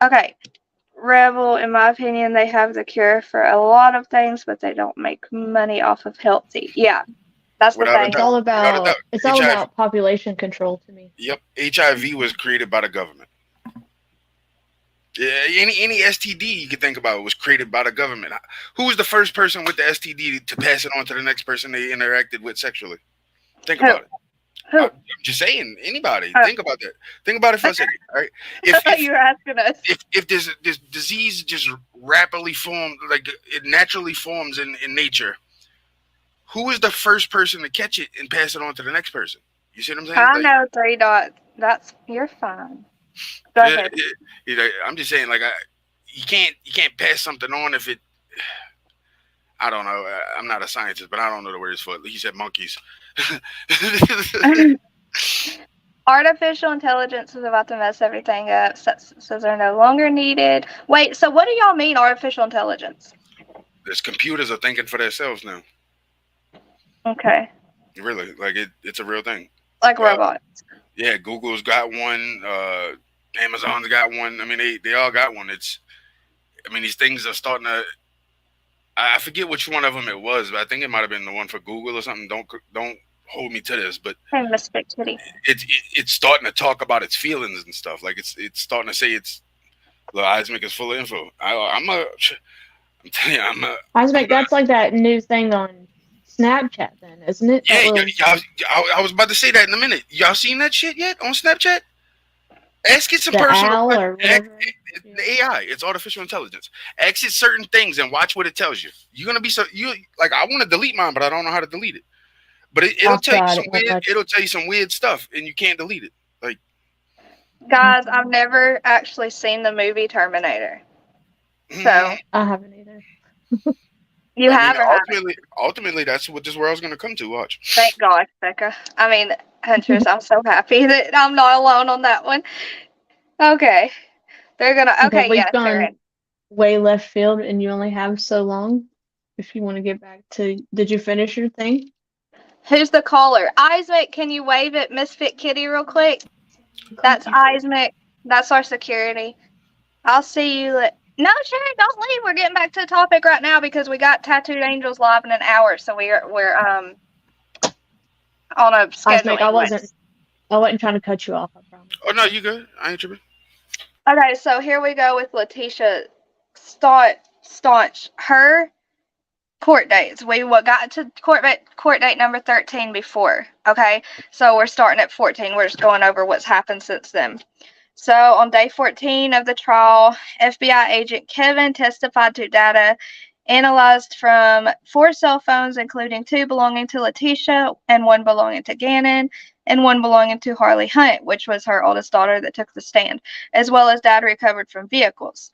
Okay. Rebel, in my opinion, they have the cure for a lot of things, but they don't make money off of healthy. Yeah, that's the Without a thing. It's all Without a doubt. about population control to me. Yep, HIV was created by the government. Yeah, any STD you could think about was created by the government. Who was the first person with the STD to pass it on to the next person they interacted with sexually? Think Who? about it. Who? I'm just saying, anybody. Oh. Think about that. Think about it for a second. All right. If You're asking us. if this disease just rapidly formed, like it naturally forms in nature, who is the first person to catch it and pass it on to the next person? You see what I'm saying? I Like, know 3 dots. You're fine. Go ahead. I'm just saying, like, you can't pass something on if it. I don't know. I'm not a scientist, but I don't know the words for it. He said monkeys. Artificial intelligence is about to mess everything up. Substances are no longer needed. Wait, so what do y'all mean, artificial intelligence? There's computers are thinking for themselves now. Okay. Really, like it's a real thing. Like robots. Yeah, Google's got one. Amazon's got one. I mean, they all got one. These things are starting to. I forget which one of them it was, but I think it might have been the one for Google or something. Don't hold me to this, but Hey, Miss Big Kitty. it's starting to talk about its feelings and stuff. Like it's starting to say it's. Look, Isaac is full of info. I'm telling you, Isaac, that's like that new thing on Snapchat, then, isn't it? Yeah, I was about to say that in a minute. Y'all seen that shit yet on Snapchat? Ask it some The personal owl questions. or whatever. The AI, it's artificial intelligence. Ask it certain things and watch what it tells you. You're gonna be I want to delete mine, but I don't know how to delete it. But it'll tell you some weird. It'll tell you some weird stuff, and you can't delete it. Like, Guys, I've never actually seen the movie Terminator, so I haven't either. you have or haven't? Ultimately, that's what this world's gonna come to. Watch. Thank God, Becca. I mean, Huntress, I'm so happy that I'm not alone on that one. Okay. They're gonna. Okay, We've yeah, gone Sharon. way left field, and you only have so long. If you want to get back to, did you finish your thing? Who's the caller? Isaac, can you wave at Misfit Kitty real quick? That's Isaac. That's our security. I'll see you. No, Sharon, don't leave. We're getting back to the topic right now because we got Tattooed Angels live in an hour, so we're on a schedule. Isaac, I wasn't trying to cut you off. I promise. Oh no, you good? I ain't tripping. Okay, so here we go with Leticia Stauch. Her court dates. We got to court date number 13 before. Okay, so we're starting at 14. We're just going over what's happened since then. So on day 14 of the trial, FBI agent Kevin testified to data analyzed from 4 cell phones, including 2 belonging to Leticia and 1 belonging to Gannon and 1 belonging to Harley Hunt, which was her oldest daughter that took the stand, as well as data recovered from vehicles.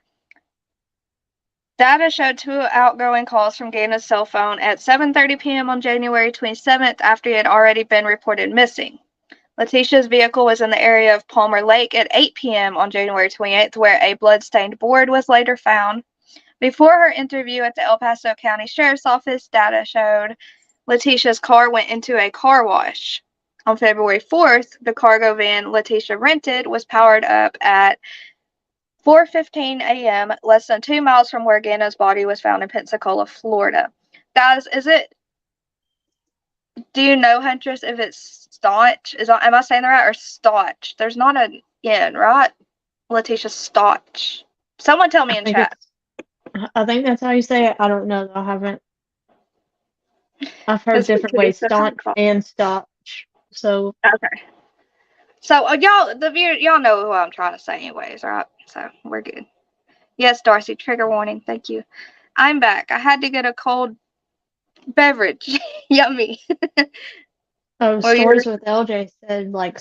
Data showed 2 outgoing calls from Gannon's cell phone at 7:30 p.m. on January 27th after he had already been reported missing. Leticia's vehicle was in the area of Palmer Lake at 8 p.m. on January 28th, where a blood-stained board was later found. Before her interview at the El Paso County Sheriff's Office, data showed Leticia's car went into a car wash. On February 4th, the cargo van Leticia rented was powered up at 4:15 a.m., less than 2 miles from where Gana's body was found in Pensacola, Florida. Guys, do you know, Huntress, if it's Staunch? Am I saying that right, or Stauch? There's not an N, right? Leticia Stauch. Someone tell me in chat. I think that's how you say it. I don't know. I've heard different ways, staunch and staunch. So okay. So y'all know who I'm trying to say, anyways, right? So we're good. Yes, Darcy. Trigger warning. Thank you. I'm back. I had to get a cold beverage. Yummy. Stories with LJ said like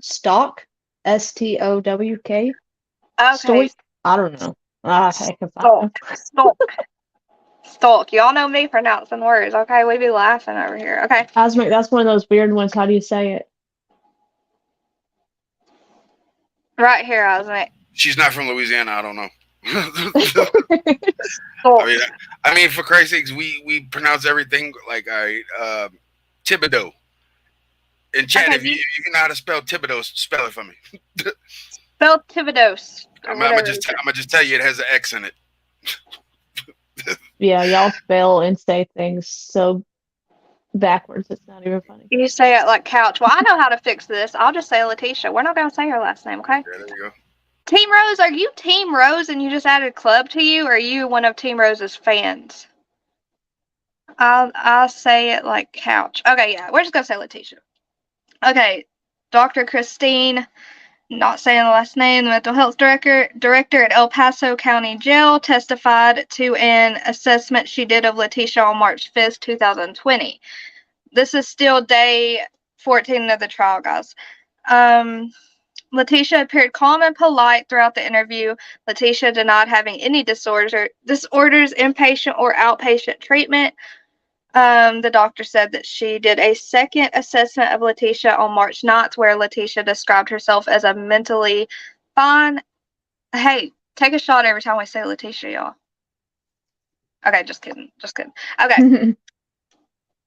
stock, STOWK. Okay. Stories. I don't know. Heck if I know. Stalk. Y'all know me pronouncing words, okay? We be laughing over here, okay? Cosmic, that's one of those weird ones. How do you say it? Right here, Cosmic. She's not from Louisiana. I don't know. I mean, for Christ's sakes, we pronounce everything like Thibodeau. In chat, okay, if you know how to spell Thibodeau, spell it for me. Spell Thibodeau. I'm gonna just tell you it has an X in it. Yeah, y'all spell and say things so backwards. It's not even funny. You say it like couch. Well, I know how to fix this. I'll just say Leticia. We're not gonna say her last name, okay? Yeah, there you go. Team Rose, are you Team Rose and you just added club to you, or are you one of Team Rose's fans? I'll say it like couch. Okay, yeah, we're just gonna say Leticia. Okay, Dr. Christine, not saying the last name, the mental health director at El Paso County Jail, testified to an assessment she did of Leticia on March 5th, 2020. This is still day 14 of the trial, guys. Leticia appeared calm and polite throughout the interview. Leticia denied having any disorders, inpatient or outpatient treatment. The doctor said that she did a second assessment of Leticia on March 9th, where Leticia described herself as a mentally fine. Hey, take a shot every time we say Leticia, y'all. Okay, just kidding. Okay.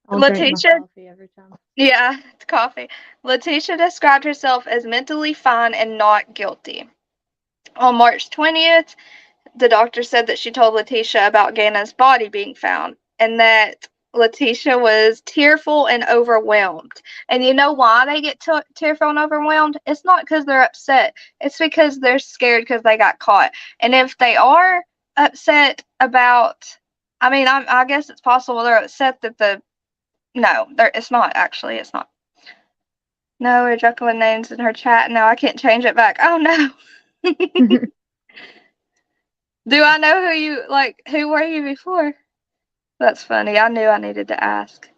Leticia, coffee every time. Yeah, it's coffee. Leticia described herself as mentally fine and not guilty. On March 20th, the doctor said that she told Leticia about Gana's body being found, and that Leticia was tearful and overwhelmed. And you know why they get tearful and overwhelmed? It's not because they're upset. It's because they're scared because they got caught. And if they are upset about, I guess it's possible they're upset that it's not, actually. It's not. No, we're juggling names in her chat. No, I can't change it back. Oh, no. Do I know who were you before? That's funny. I knew I needed to ask.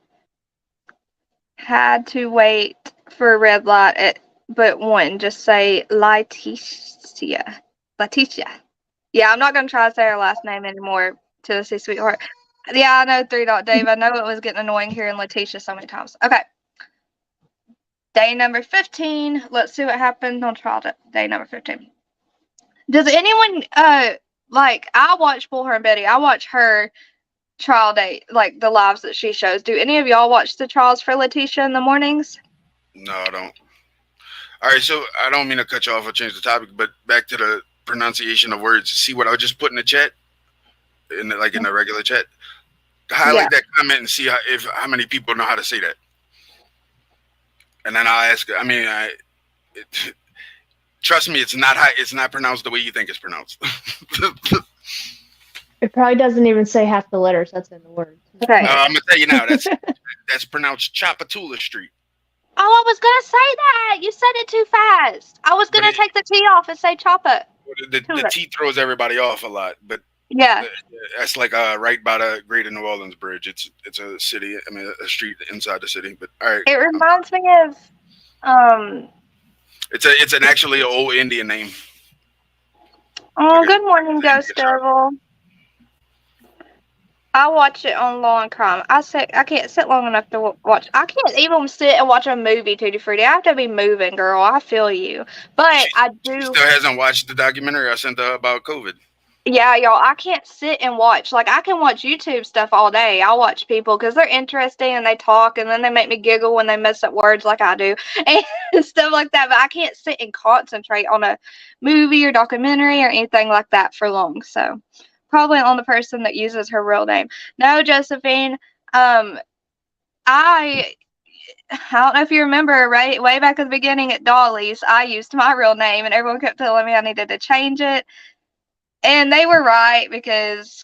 Had to wait for a red light but one. Just say Leticia. Yeah, I'm not going to try to say her last name anymore to the C-Sweetheart. Yeah, I know 3 Dave. I know it was getting annoying hearing Leticia so many times. Okay. Day number 15. Let's see what happened on trial day number 15. Does anyone, I watch Bullhorn Betty. I watch her trial date, like the lives that she shows. Do any of y'all watch the trials for Leticia in the mornings? No, I don't. All right, so I don't mean to cut you off or change the topic, but back to the pronunciation of words. See what I just put in the chat? In the regular chat? Highlight that comment and see how many people know how to say that. And then I'll ask. Trust me, it's not pronounced the way you think it's pronounced. It probably doesn't even say half the letters that's in the word. Okay. I'm gonna tell you now. That's pronounced Chapatula Street. Oh, I was gonna say that. You said it too fast. I was gonna take the T off and say Chapa. The T throws everybody off a lot, but yeah, that's like right by the Greater New Orleans Bridge. It's a city. A street inside the city. But all right. It reminds me of It's an actually an old Indian name. Oh, good morning, Ghost Devil. I watch it on Law and Crime. I can't sit long enough to watch. I can't even sit and watch a movie, Tutti Frutti. I have to be moving, girl. I feel you. But I do. She still hasn't watched the documentary I sent her about COVID. Yeah, y'all, I can't sit and watch. Like, I can watch YouTube stuff all day. I'll watch people because they're interesting and they talk, and then they make me giggle when they mess up words like I do and stuff like that. But I can't sit and concentrate on a movie or documentary or anything like that for long. So, probably on the person that uses her real name. No, Josephine, I don't know if you remember, right? Way back at the beginning at Dolly's, I used my real name, and everyone kept telling me I needed to change it. And they were right because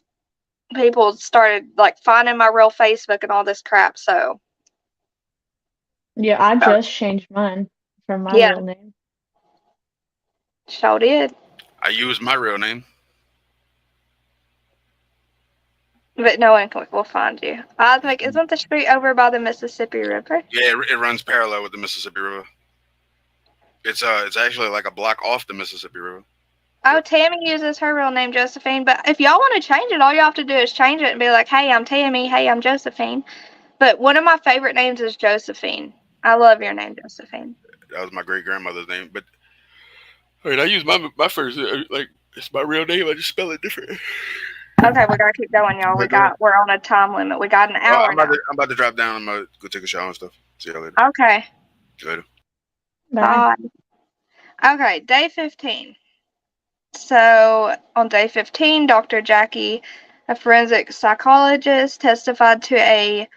people started like finding my real Facebook and all this crap. So Yeah, I just changed mine from my yeah, real name. sure did. I use my real name. But no one will find you. I was like, isn't the street over by the Mississippi River? Yeah, it runs parallel with the Mississippi River. It's actually like a block off the Mississippi River. Oh, Tammy uses her real name, Josephine. But if y'all want to change it, all you have to do is change it and be like, hey, I'm Tammy. Hey, I'm Josephine. But one of my favorite names is Josephine. I love your name, Josephine. That was my great grandmother's name. But I mean, I use my first like it's my real name. I just spell it different. Okay, we gotta keep going, y'all. We're on a time limit. We got an Well, hour I'm about to drop down. I'm gonna go take a shower and stuff. See y'all later. Okay. See you later. Bye. Bye. Okay, day 15. So on day 15, Dr. Jackie, a forensic psychologist, testified to a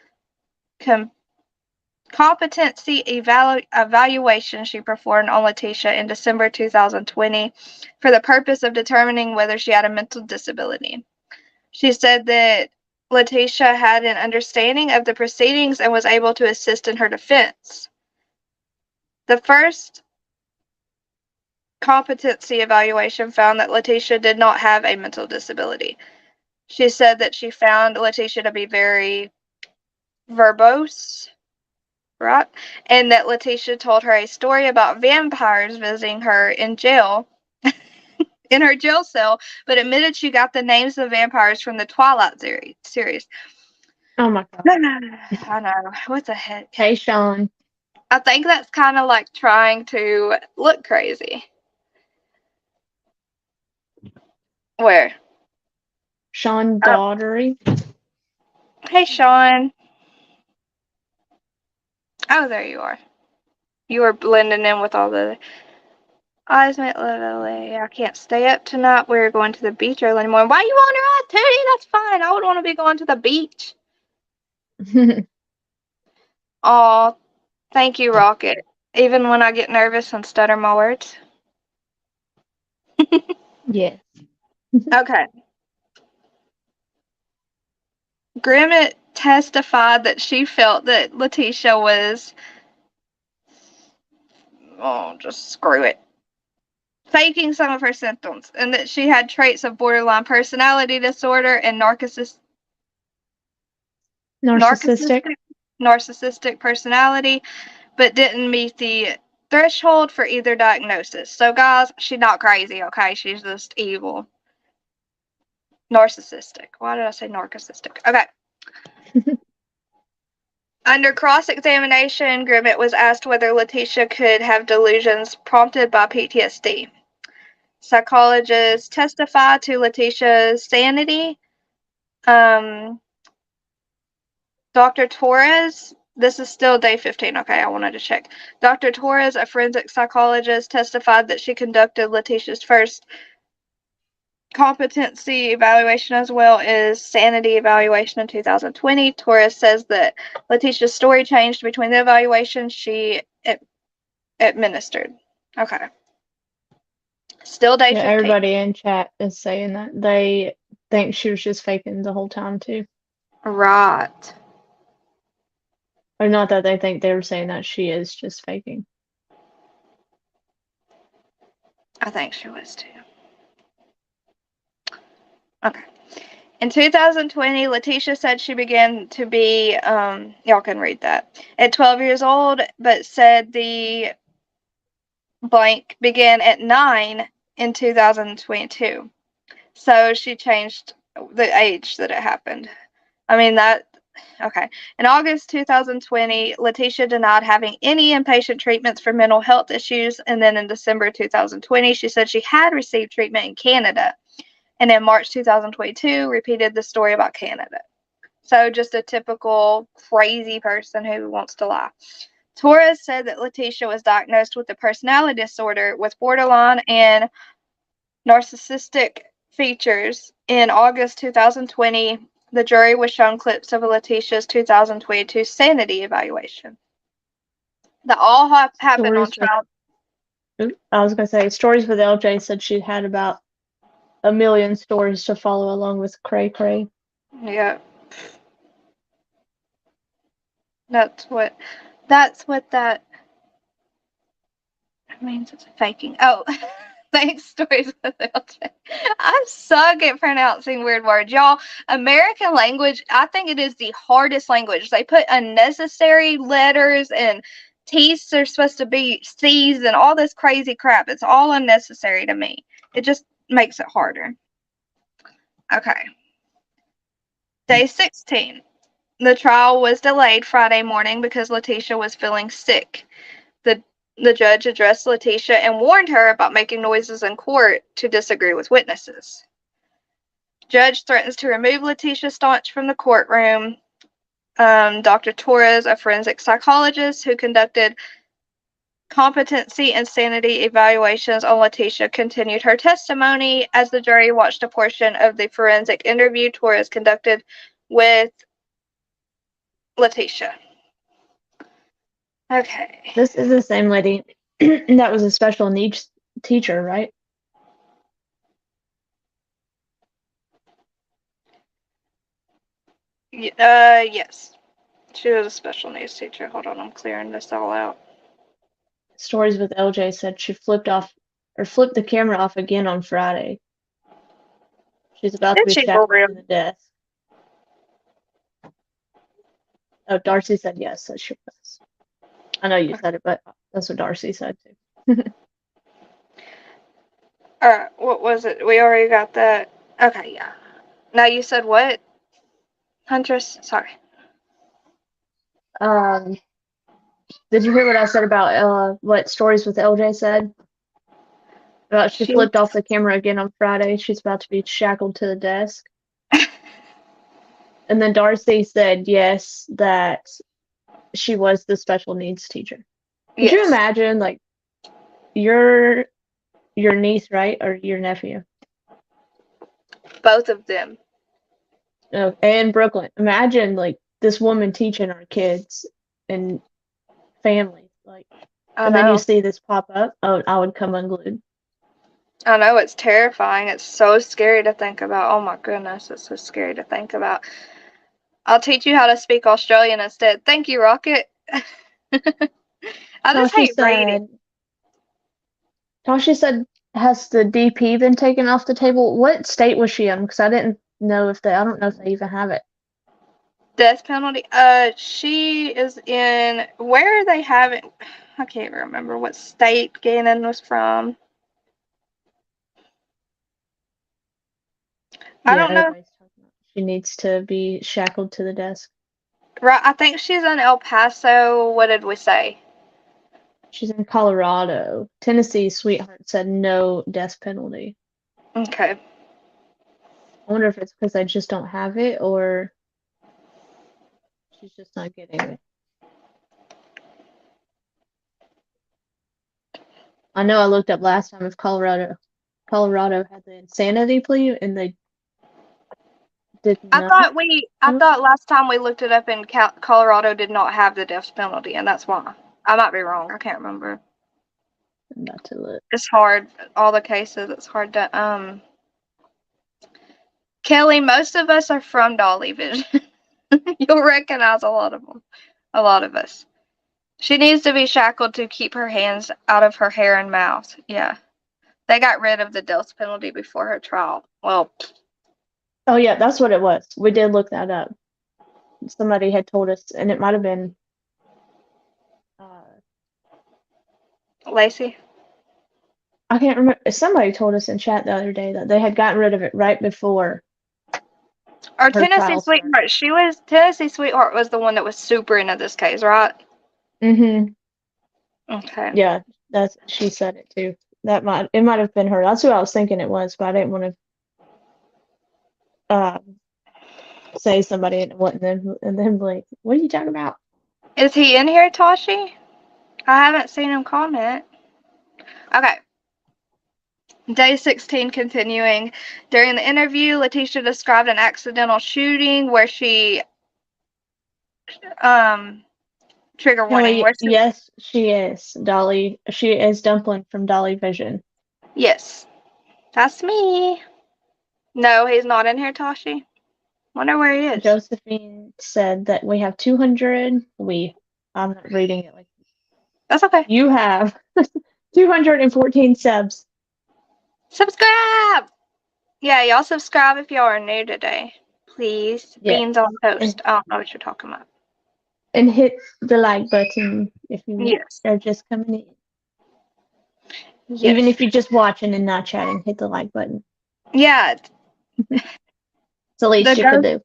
competency evaluation she performed on Leticia in December 2020 for the purpose of determining whether she had a mental disability. She said that Leticia had an understanding of the proceedings and was able to assist in her defense. The first competency evaluation found that Leticia did not have a mental disability. She said that she found Leticia to be very verbose, right? And that Leticia told her a story about vampires visiting her in jail, in her jail cell, but admitted she got the names of the vampires from the Twilight series. Oh my god. I know. What the heck? Hey, Sean. I think that's kind of like trying to look crazy. Where? Sean Daughtery. Hey, Sean. Oh, there you are. You were blending in with all the eyes met literally. I can't stay up tonight. We're going to the beach early in the morning. Why you on your activity? That's fine. I would want to be going to the beach. Oh, thank you, Rocket. Even when I get nervous and stutter my words. Yes. Okay. Grimmett testified that she felt that Leticia was, just screw it, faking some of her symptoms, and that she had traits of borderline personality disorder and narcissistic personality, but didn't meet the threshold for either diagnosis. So, guys, she's not crazy, okay? She's just evil. Narcissistic. Why did I say narcissistic? Okay. Under cross-examination, Grimmett was asked whether Leticia could have delusions prompted by PTSD. Psychologists testified to Leticia's sanity. Dr. Torres, this is still day 15, okay, I wanted to check. Dr. Torres, a forensic psychologist, testified that she conducted Leticia's first competency evaluation as well as sanity evaluation in 2020. Torres says that Leticia's story changed between the evaluations she administered. Okay. Still day 15. Everybody in chat is saying that they think she was just faking the whole time too. Right. Or not that they think, they were saying that she is just faking. I think she was too. Okay. In 2020, Leticia said she began to be, y'all can read that, at 12 years old, but said the blank began at 9 in 2022. So she changed the age that it happened. I mean, okay. In August 2020, Leticia denied having any inpatient treatments for mental health issues. And then in December 2020, she said she had received treatment in Canada. And in March 2022, repeated the story about Canada. So just a typical crazy person who wants to lie. Torres said that Leticia was diagnosed with a personality disorder with borderline and narcissistic features. In August 2020, the jury was shown clips of Leticia's 2022 sanity evaluation. That all happened on trial. I was going to say, Stories with LJ said she had about 1 million stories to follow along with Cray Cray. Yeah. That's what that means. It's faking. Oh, thanks, Stories with LJ. I suck at pronouncing weird words. Y'all, American language, I think it is the hardest language. They put unnecessary letters and T's are supposed to be C's and all this crazy crap. It's all unnecessary to me. It just makes it harder. Okay. Day 16. The trial was delayed Friday morning because Leticia was feeling sick. The judge addressed Leticia and warned her about making noises in court to disagree with witnesses. Judge threatens to remove Leticia Stauch from the courtroom. Dr. Torres, a forensic psychologist who conducted competency and sanity evaluations on Leticia, continued her testimony as the jury watched a portion of the forensic interview Torres conducted with Leticia. Okay. This is the same lady that was a special needs teacher, right? Yes. She was a special needs teacher. Hold on, I'm clearing this all out. Stories with LJ said she flipped the camera off again on Friday. She's about to Did be she for shackled real? to the desk. Oh, Darcy said yes, so she was. I know you said it, but that's what Darcy said too. Alright, what was it? We already got that. Okay, yeah. Now you said what? Huntress? Sorry. Did you hear what I said about what Stories with LJ said? About she flipped off the camera again on Friday. She's about to be shackled to the desk. And then Darcy said yes, that she was the special needs teacher. Could you imagine, like, your niece, right, or your nephew? Both of them. Oh, and Brooklyn. Imagine, like, this woman teaching our kids and families, like, I and then you know. see this pop up. Oh, I would come unglued. I know, it's terrifying. It's so scary to think about. Oh my goodness, it's so scary to think about. I'll teach you how to speak Australian instead. Thank you, Rocket. I just hate reading. Tasha said, has the DP been taken off the table? What state was she in? Because I don't know if they even have it. Death penalty? She is in, where they have it, I can't remember what state Gannon was from. I don't know. Everybody's talking about she needs to be shackled to the desk. Right, I think she's in El Paso. What did we say? She's in Colorado. Tennessee Sweetheart said no death penalty. Okay. I wonder if it's because I just don't have it or she's just not getting it. I know I looked up last time if Colorado had the insanity plea and they did not. I thought last time we looked it up in Colorado did not have the death penalty, and that's why. I might be wrong. I can't remember. I'm about to look. It's hard. All the cases, it's hard to Kelly, most of us are from Dolly Vision. You'll recognize a lot of them. A lot of us. She needs to be shackled to keep her hands out of her hair and mouth. Yeah. They got rid of the death penalty before her trial. Well. Oh, yeah, that's what it was. We did look that up. Somebody had told us, and it might have been Lacey? I can't remember. Somebody told us in chat the other day that they had gotten rid of it right before. Or Tennessee Sweetheart. Tennessee Sweetheart was the one that was super into this case, right? Mm-hmm. Okay. Yeah, she said it too. It might have been her. That's who I was thinking it was, but I didn't want to say somebody and then like, what are you talking about? Is he in here, Tashi? I haven't seen him comment. Okay. Day 16 continuing. During the interview, Leticia described an accidental shooting where she, trigger warning, Kelly, where she, yes, she is. Dolly, she is Dumpling from Dolly Vision. yes, that's me. No, he's not in here, Tashi. Wonder where he is. Josephine said that we have 200. I'm not reading it like That's okay. you have 214 subs. Subscribe! Yeah, y'all subscribe if y'all are new today. Please. Yeah. Beans on toast. I don't know what you're talking about. And hit the like button if you Yes. are just coming in. Yes. Even if you're just watching and not chatting, hit the like button. Yeah. It's the least you can do.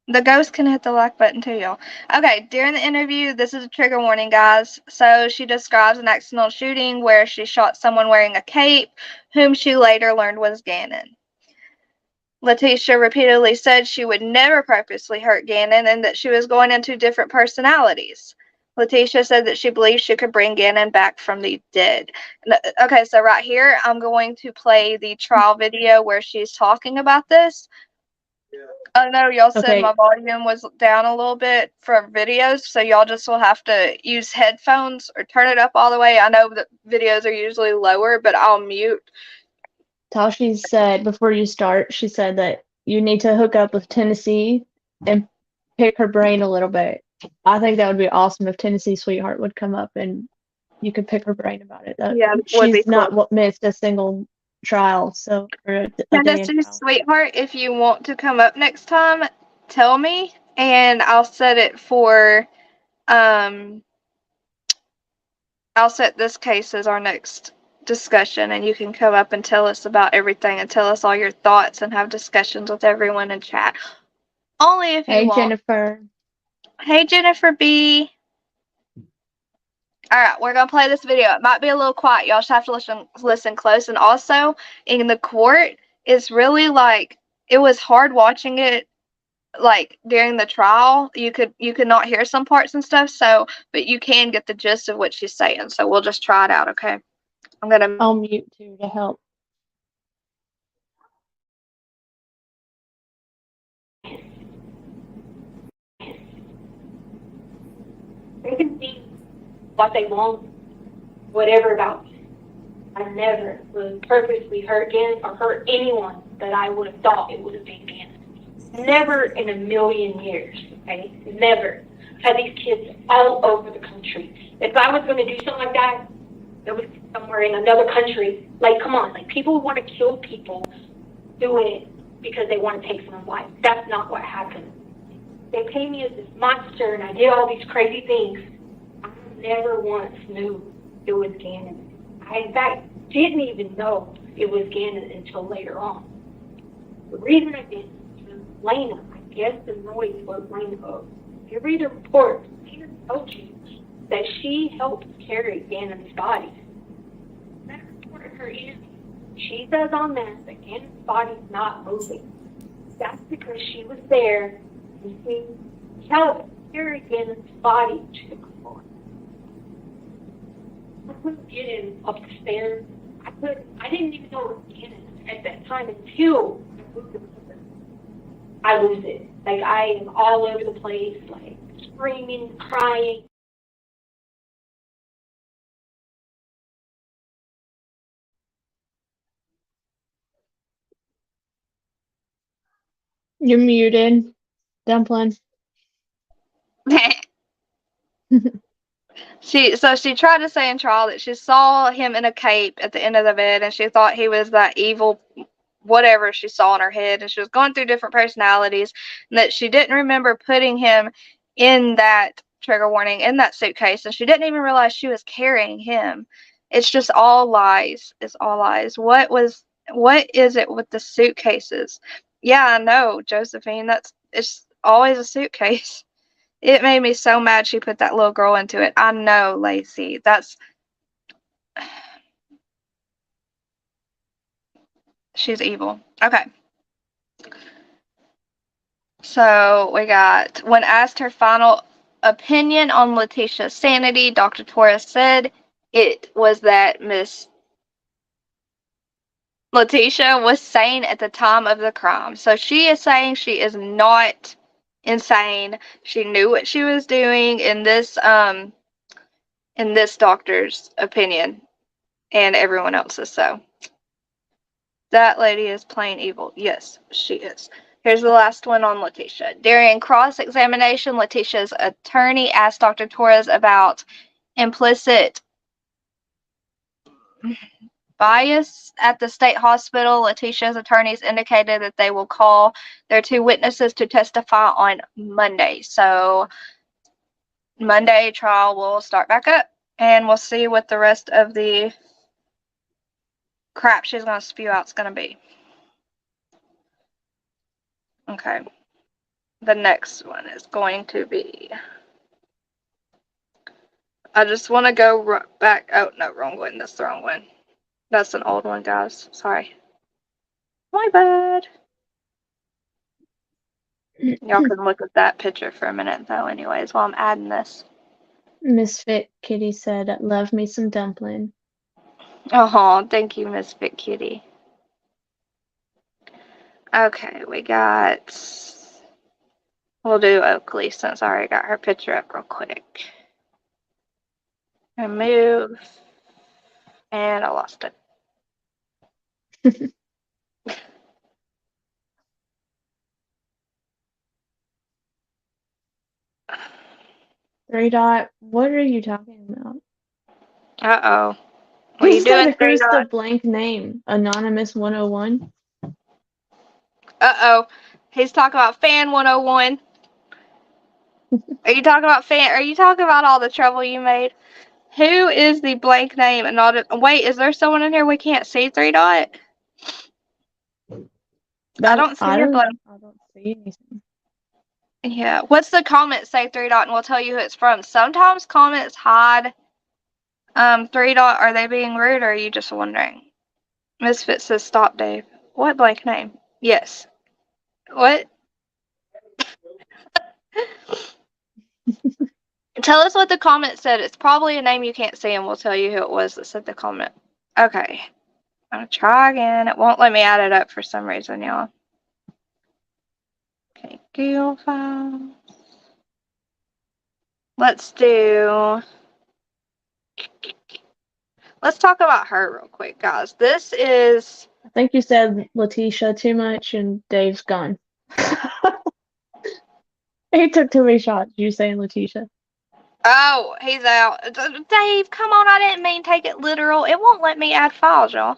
The ghost can hit the like button too, y'all. Okay, during the interview, this is a trigger warning, guys. So she describes an accidental shooting where she shot someone wearing a cape, whom she later learned was Gannon. Leticia repeatedly said she would never purposely hurt Gannon and that she was going into different personalities. Leticia said that she believed she could bring Gannon back from the dead. Okay, so right here, I'm going to play the trial video where she's talking about this. I know y'all said Okay. my volume was down a little bit for videos, so y'all just will have to use headphones or turn it up all the way. I know that videos are usually lower, but I'll mute. Tashi said before you start, she said that you need to hook up with Tennessee and pick her brain a little bit. I think that would be awesome if Tennessee Sweetheart would come up and you could pick her brain about it. Yeah, it would be She's not cool. missed a single trial, so or a day in Tennessee trial. Sweetheart, if you want to come up next time, tell me, and I'll set it for, I'll set this case as our next discussion, and you can come up and tell us about everything and tell us all your thoughts and have discussions with everyone in chat. Only if you Hey want. Jennifer. Hey, Jennifer B. All right, we're gonna play this video. It might be a little quiet. Y'all just have to listen close. And also, in the court, it's really like it was hard watching it. Like during the trial, you could not hear some parts and stuff. So, but you can get the gist of what she's saying. So we'll just try it out. Okay. I'm gonna. I'll mute too to help. They can see what they want, whatever about me. I never would purposely hurt Gannon or hurt anyone that I would have thought it would have been Gannon. Never in a million years, okay? Never. I've had these kids all over the country. If I was going to do something like that, it was somewhere in another country. Like, come on, like people want to kill people doing it because they want to take someone's life. That's not what happened. They paid me as this monster, and I did all these crazy things. I never once knew it was Gannon. I, in fact, didn't even know it was Gannon until later on. The reason I didn't was Lena. I guess the noise woke Lena up. If you read the report, Lena told you that she helped carry Gannon's body. That report her interview. She says on that Gannon's body's not moving. That's because she was there. We helped carry Gannon's body to the floor. I couldn't get him up the stairs. I didn't even know it was Gannon at that time until I moved him. I lose it. Like I am all over the place, like screaming, crying. You're muted, Dumpling. She tried to say in trial that she saw him in a cape at the end of the bed, and she thought he was that evil whatever she saw in her head, and she was going through different personalities, and that she didn't remember putting him in that trigger warning in that suitcase, and she didn't even realize she was carrying him. It's just all lies. It's all lies. What is it with the suitcases? Yeah, I know, Josephine. It's always a suitcase. It made me so mad she put that little girl into it. I know, Lacey. She's evil. Okay. So we got, when asked her final opinion on Leticia's sanity, Dr. Torres said it was that Miss Leticia was sane at the time of the crime. So she is saying she is not insane. She knew what she was doing in this doctor's opinion and everyone else's. So that lady is plain evil. Yes, she is. Here's the last one on Leticia. During cross-examination, Leticia's attorney asked Dr. Torres about implicit bias at the state hospital. Leticia's attorneys indicated that they will call their 2 witnesses to testify on Monday. So Monday trial will start back up, and we'll see what the rest of the crap she's going to spew out is going to be. Okay. The next one is going to be, I just want to go back. Oh, no, wrong one. That's the wrong one. That's an old one, guys. Sorry. My bad. Y'all can look at that picture for a minute, though, anyways, while I'm adding this. Misfit Kitty said, "Love me some dumpling." Oh, thank you, Misfit Kitty. Okay, we got, we'll do Oaklee since I already got her picture up real quick. Remove, and I lost it. 3 Dot, what are you talking about? Uh-oh. What are Who you doing, said 3 who's the Dot? blank name? Anonymous 101? Uh-oh. He's talking about Fan 101. Are you talking about all the trouble you made? Who is the blank name and not wait, is there someone in here we can't see, 3 Dot? I don't see your blank. I don't see anything. Yeah. What's the comment say, 3 Dot, and we'll tell you who it's from. Sometimes comments hide 3 Dot, are they being rude or are you just wondering? Misfit says stop, Dave. What blank name? Yes. What? Tell us what the comment said. It's probably a name you can't see, and we'll tell you who it was that said the comment. Okay. I'm gonna try again. It won't let me add it up for some reason, y'all. Okay, Google Files. Let's talk about her real quick, guys. This is, I think you said Leticia too much and Dave's gone. He took too many shots. You saying Leticia? oh, he's out. Dave, come on, I didn't mean take it literal. It won't let me add files, y'all.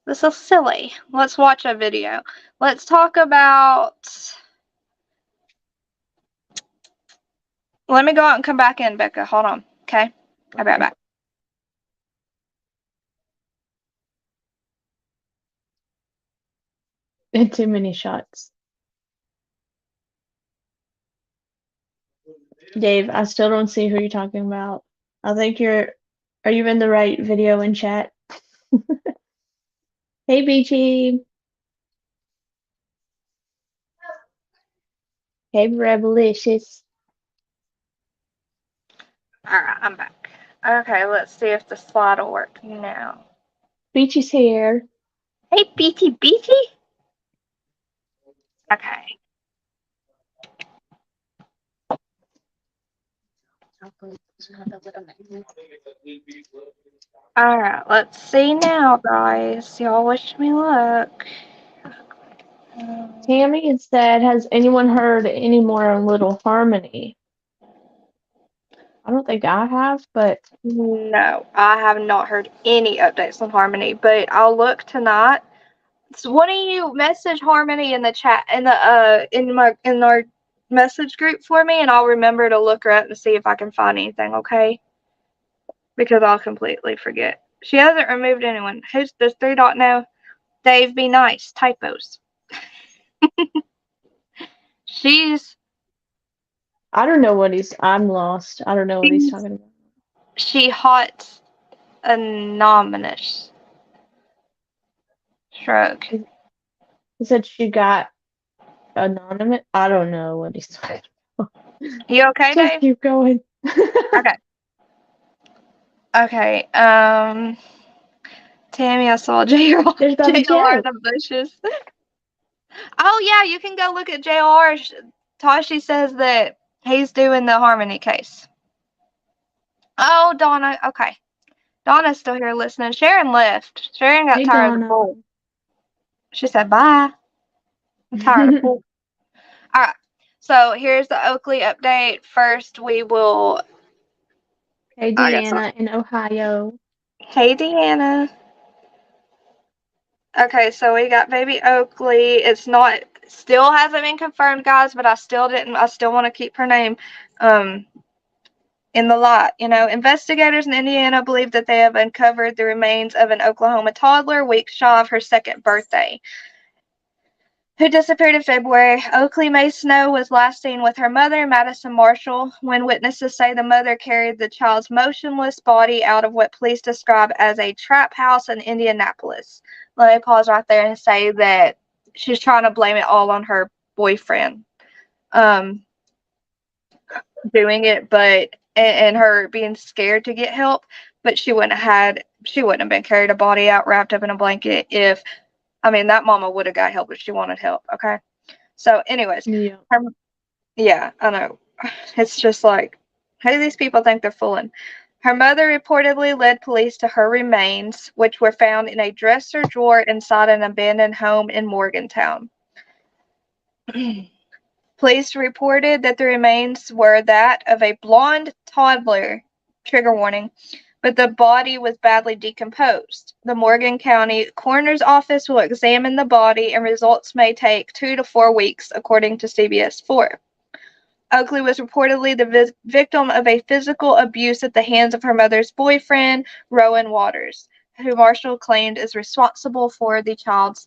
This is silly. Let's watch a video. Let's talk about, let me go out and come back in, Becca. Hold on, okay? I'll be right back. Too many shots. Dave, I still don't see who you're talking about. I think are you in the right video and chat? Hey, Beachy. Hey, Rebelicious. Alright, I'm back. Okay, let's see if the slide will work now. Beachy's here. Hey, Beachy. Okay. Alright, let's see now, guys. Y'all wish me luck. Tammy instead, has anyone heard any more on Little Harmony? I don't think I have, but No, I have not heard any updates on Harmony, but I'll look tonight. So why don't you message Harmony in the chat in our message group for me, and I'll remember to look her up and see if I can find anything, okay? Because I'll completely forget. She hasn't removed anyone. Who's this 3 Dot now? Dave, be nice. Typos. She's I don't know I'm lost. I don't know what he's talking about. she hot anonymous stroke. He said she got anonymous. I don't know what he's talking about. You okay, Just Dave? keep going. Okay. Okay. Tammy, I saw JR. There's about a JR in joke. the bushes. Oh yeah, you can go look at JR. Tashi says that he's doing the Harmony case. Oh, Donna. Okay. Donna's still here listening. Sharon left. Sharon got Hey, tired of the Donna. pool. She said, bye. I'm tired of the pool. All right. So here's the Oaklee update. First, we will. Hey, I guess. Deanna in Ohio. Hey, Deanna. Okay, so we got baby Oaklee. It's not. Still hasn't been confirmed, guys, but I still want to keep her name in the lot. Investigators in Indiana believe that they have uncovered the remains of an Oklahoma toddler weeks shy of her second birthday, who disappeared in February. Oaklee Mae Snow was last seen with her mother, Madison Marshall, when witnesses say the mother carried the child's motionless body out of what police describe as a trap house in Indianapolis. Let me pause right there and say that she's trying to blame it all on her boyfriend doing it, but and her being scared to get help, but she wouldn't have been carried a body out wrapped up in a blanket if that mama would have got help if she wanted help. Okay. So anyways, Yeah. yeah, I know. It's just like, who do these people think they're fooling? Her mother reportedly led police to her remains, which were found in a dresser drawer inside an abandoned home in Morgantown. Police reported that the remains were that of a blonde toddler, trigger warning, but the body was badly decomposed. The Morgan County Coroner's Office will examine the body, and results may take 2 to 4 weeks, according to CBS 4. Oaklee was reportedly the victim of a physical abuse at the hands of her mother's boyfriend, Rowan Waters, who Marshall claimed is responsible for the child's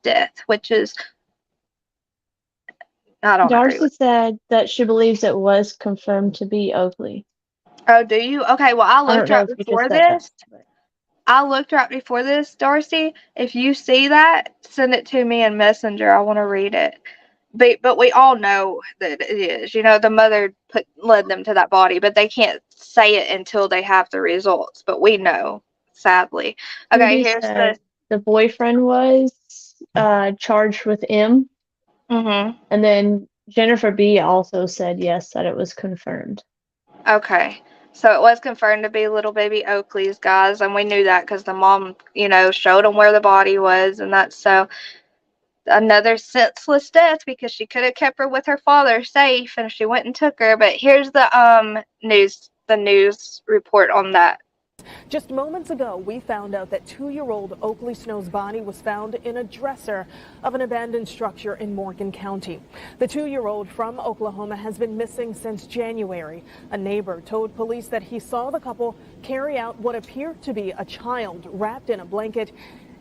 death, which is, I don't agree Darcy with. said that she believes it was confirmed to be Oaklee. Oh, do you? Okay, well, I I don't looked know right if you before just said that. this. Darcy. If you see that, send it to me in Messenger. I want to read it. But we all know that it is. The mother led them to that body, but they can't say it until they have the results. But we know, sadly. Okay, Judy here's said the boyfriend was charged with M, the. and then Jennifer B also said yes, that it was confirmed. Okay. So it was confirmed to be little baby Oaklee's, guys, and we knew that because the mom, showed them where the body was, and that's so. Another senseless death because she could have kept her with her father safe and she went and took her. But here's the news report on that. Just moments ago, we found out that 2-year-old Oaklee Snow's body was found in a dresser of an abandoned structure in Morgan County. The 2-year-old from Oklahoma has been missing since January. A neighbor told police that he saw the couple carry out what appeared to be a child wrapped in a blanket,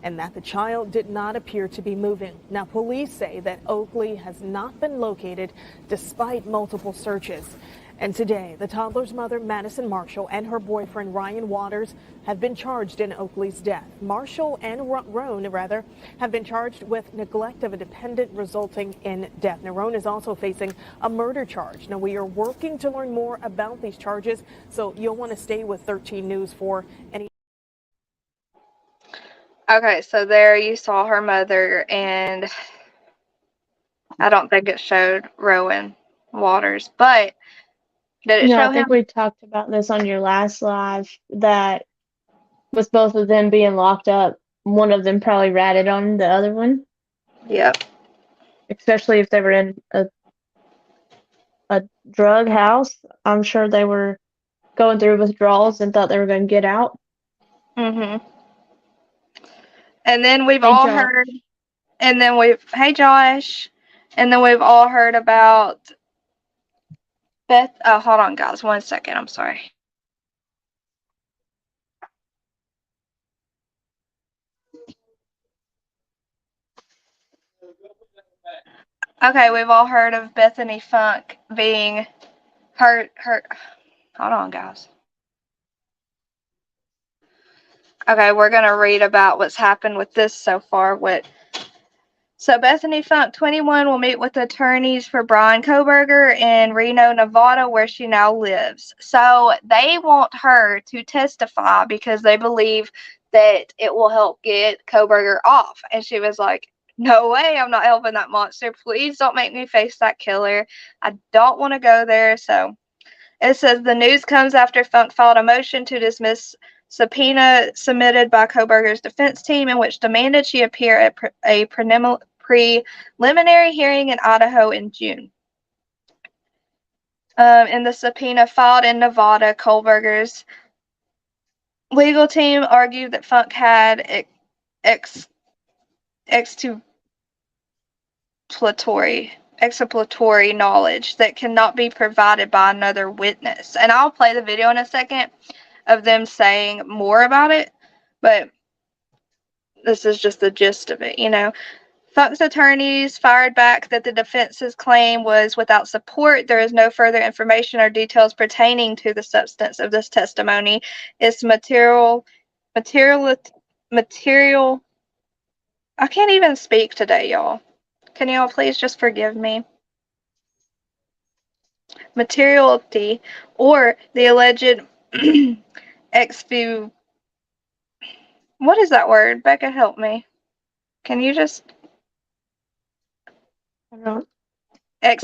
and that the child did not appear to be moving. Now, police say that Oaklee has not been located despite multiple searches. And today, the toddler's mother, Madison Marshall, and her boyfriend, Ryan Waters, have been charged in Oaklee's death. Marshall and Roan, have been charged with neglect of a dependent resulting in death. Now, Roan is also facing a murder charge. Now, we are working to learn more about these charges, so you'll want to stay with 13 News for any. Okay, so there you saw her mother, and I don't think it showed Rowan Waters, but did it No, show I think him? we talked about this on your last live, that with both of them being locked up, one of them probably ratted on the other one, Yep. especially if they were in a drug house. I'm sure they were going through withdrawals and thought they were going to get out. Mhm. And then we've Hey, all Josh. heard, hey Josh, and then we've all heard about Beth. Oh, hold on, guys, 1 second. I'm sorry. Okay, we've all heard of Bethany Funk being hurt. Hold on, guys. Okay, we're gonna read about what's happened with this so far. So Bethany Funk, 21, will meet with attorneys for Brian Koberger in Reno, Nevada, where she now lives. So they want her to testify because they believe that it will help get Koberger off. And she was like, no way, I'm not helping that monster. Please don't make me face that killer. I don't want to go there. So it says the news comes after Funk filed a motion to dismiss subpoena submitted by Koberger's defense team in which demanded she appear at a preliminary hearing in Idaho in June. In the subpoena filed in Nevada, Koberger's legal team argued that Funk had exculpatory knowledge that cannot be provided by another witness. And I'll play the video in a second of them saying more about it, but this is just the gist of it, you know. Funk's attorneys fired back that the defense's claim was without support. There is no further information or details pertaining to the substance of this testimony. It's material. I can't even speak today, y'all. Can y'all please just forgive me? Materiality, or the alleged what is that word? Becca, help me. Can you just I don't.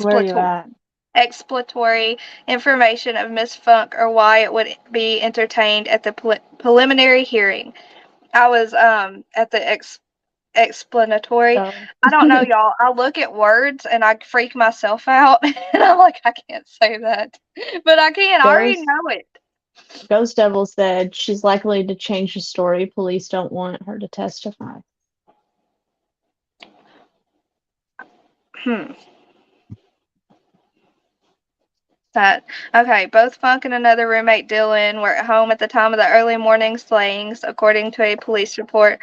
Where are you at? exploratory information of Miss Funk or why it would be entertained at the preliminary hearing. I was at the explanatory. Oh. I don't know, y'all. I look at words and I freak myself out, and I'm like, I can't say that, but I can. I already know it. Ghost Devil said she's likely to change the story. Police don't want her to testify. Okay, both Funk and another roommate, Dylan, were at home at the time of the early morning slayings, according to a police report.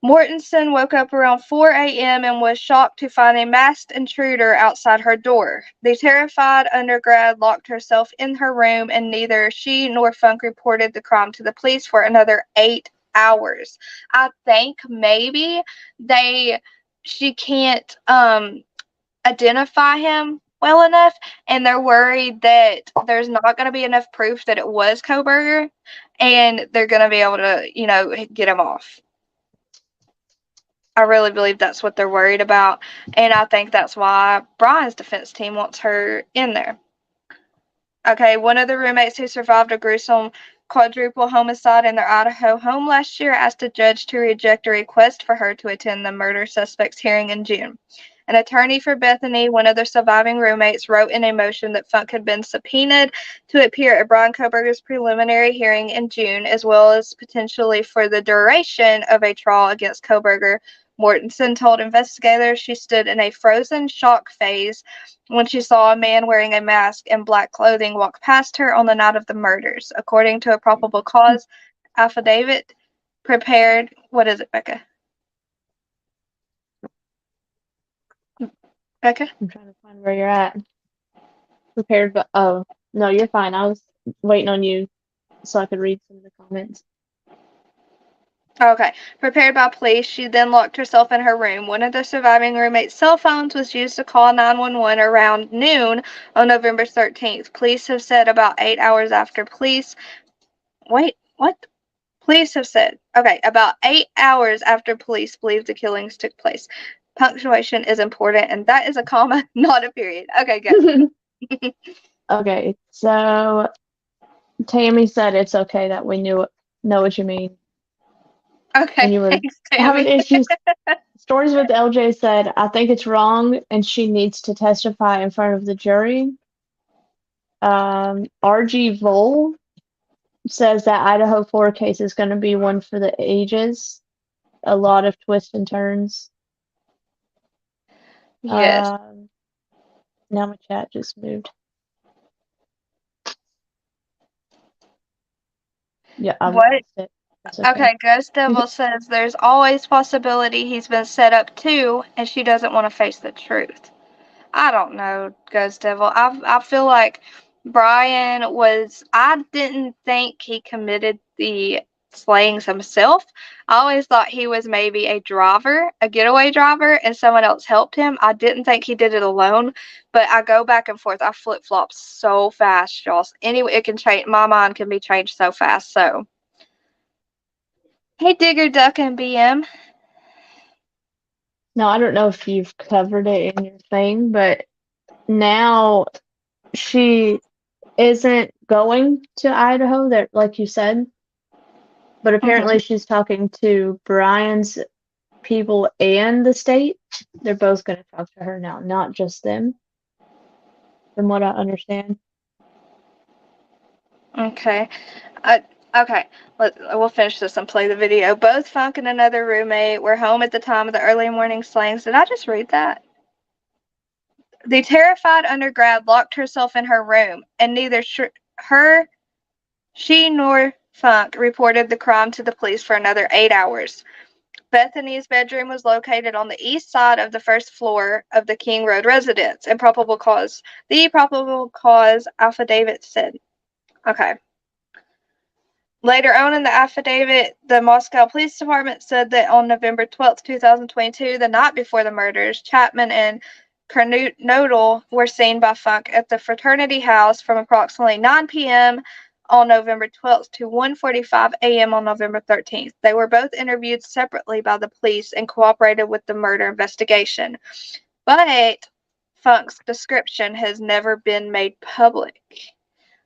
Mortensen woke up around 4 a.m. and was shocked to find a masked intruder outside her door. The terrified undergrad locked herself in her room, and neither she nor Funk reported the crime to the police for another 8 hours. I think maybe she can't identify him well enough, and they're worried that there's not going to be enough proof that it was Koberger, and they're going to be able to, you know, get him off. I really believe that's what they're worried about, and I think that's why Brian's defense team wants her in there. Okay, one of the roommates who survived a gruesome quadruple homicide in their Idaho home last year asked a judge to reject a request for her to attend the murder suspect's hearing in June. An attorney for Bethany, one of their surviving roommates, wrote in a motion that Funk had been subpoenaed to appear at Brian Koberger's preliminary hearing in June, as well as potentially for the duration of a trial against Koberger. Mortensen told investigators she stood in a frozen shock phase when she saw a man wearing a mask and black clothing walk past her on the night of the murders. According to a probable cause affidavit prepared, what is it, Becca? Becca? I'm trying to find where you're at. Prepared, but oh, no, you're fine. I was waiting on you so I could read some of the comments. Okay. Prepared by police, she then locked herself in her room. One of the surviving roommate's cell phones was used to call 911 around noon on November 13th. Police have said about 8 hours after police... Wait, what? Police have said, okay, about 8 hours after police believe the killings took place. Punctuation is important, and that is a comma, not a period. Okay, good. Okay, so Tammy said it's okay that we know what you mean. Okay, And you were thanks, having Tammy. issues. Stories with LJ said, I think it's wrong and she needs to testify in front of the jury. RG Vol says that Idaho 4 case is going to be one for the ages. A lot of twists and turns. Yes. Now my chat just moved. Yeah, I What? missed it. That's Okay, Ghost Devil says there's always possibility he's been set up too, and she doesn't want to face the truth. I don't know, Ghost Devil. I feel like Brian was. I didn't think he committed the slayings himself. I always thought he was maybe a driver, a getaway driver, and someone else helped him. I didn't think he did it alone, but I go back and forth. I flip-flop so fast, y'all. Anyway, it can change. My mind can be changed so fast. So, hey, Digger, Duck, and BM. Now, I don't know if you've covered it in your thing, but now she isn't going to Idaho, that like you said, but apparently she's talking to Brian's people and the state. They're both going to talk to her now, not just them, from what I understand. Okay. Okay. We'll finish this and play the video. Both Funk and another roommate were home at the time of the early morning slayings. Did I just read that? The terrified undergrad locked herself in her room, and neither she nor Funk reported the crime to the police for another 8 hours. Bethany's bedroom was located on the east side of the first floor of the King Road residence, and the probable cause affidavit said. Okay. Later on in the affidavit, the Moscow Police Department said that on November 12th, 2022, the night before the murders, Chapman and Kernodle were seen by Funk at the fraternity house from approximately 9 p.m. on November 12th to 1:45 a.m. on November 13th. They were both interviewed separately by the police and cooperated with the murder investigation. But Funk's description has never been made public.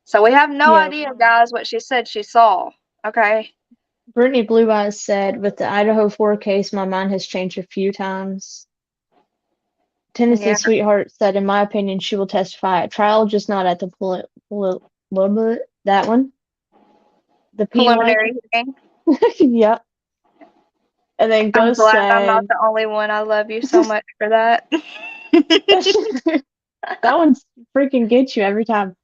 So we have no idea, guys, what she said she saw. Okay? Brittany Blue Eyes said, with the Idaho 4 case, my mind has changed a few times. Tennessee Sweetheart said, in my opinion, she will testify at trial, just not at the that one. The preliminary hearing. Yep. And then I'm Ghost glad said, I'm not the only one. I love you so much for that. that one freaking gets you every time.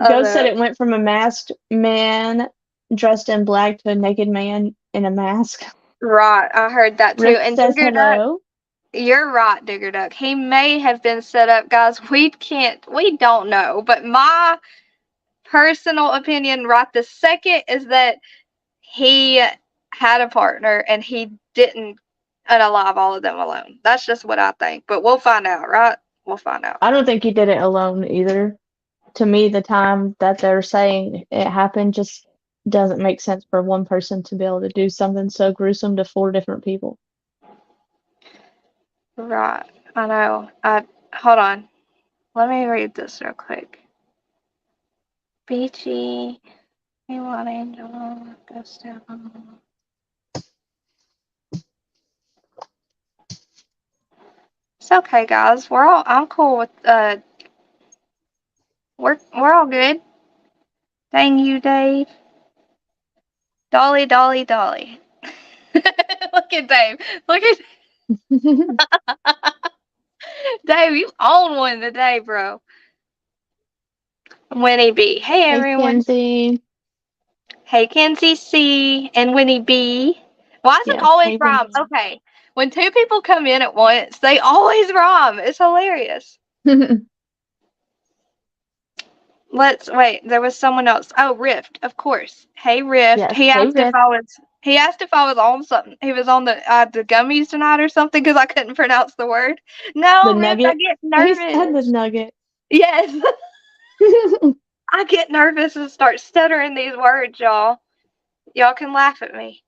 Ghost said it went from a masked man dressed in black to a naked man in a mask. Right, I heard that too. Rick And says Digger hello. Duck, you're right, Digger Duck. He may have been set up, guys. We don't know. But my personal opinion right this second is that he had a partner and he didn't unalive all of them alone. That's just what I think. But we'll find out, right? We'll find out. I don't think he did it alone either. To me, the time that they're saying it happened just doesn't make sense for one person to be able to do something so gruesome to 4 different people. Right. I know. Hold on. Let me read this real quick. Beachy, One Angel, Ghost Town. It's okay, guys. I'm cool with we're all good. Dang you, Dave. Dolly, Dolly, Dolly. Look at Dave. Look at Dave. You own one today, bro. Winnie B. Hey, everyone. Kenzie. Hey, Kenzie C. and Winnie B. Why does it Yes, always hey, rhyme? Winnie. Okay. When 2 people come in at once, they always rhyme. It's hilarious. Let's wait. There was someone else. Oh, Rift, of course. Hey, Rift. Yes, He hey, asked if Rift. I was on something. He was on the gummies tonight or something because I couldn't pronounce the word. No, The Rift, nugget. I get He said the nervous. nugget. Yes. I get nervous and start stuttering these words, y'all. Y'all can laugh at me.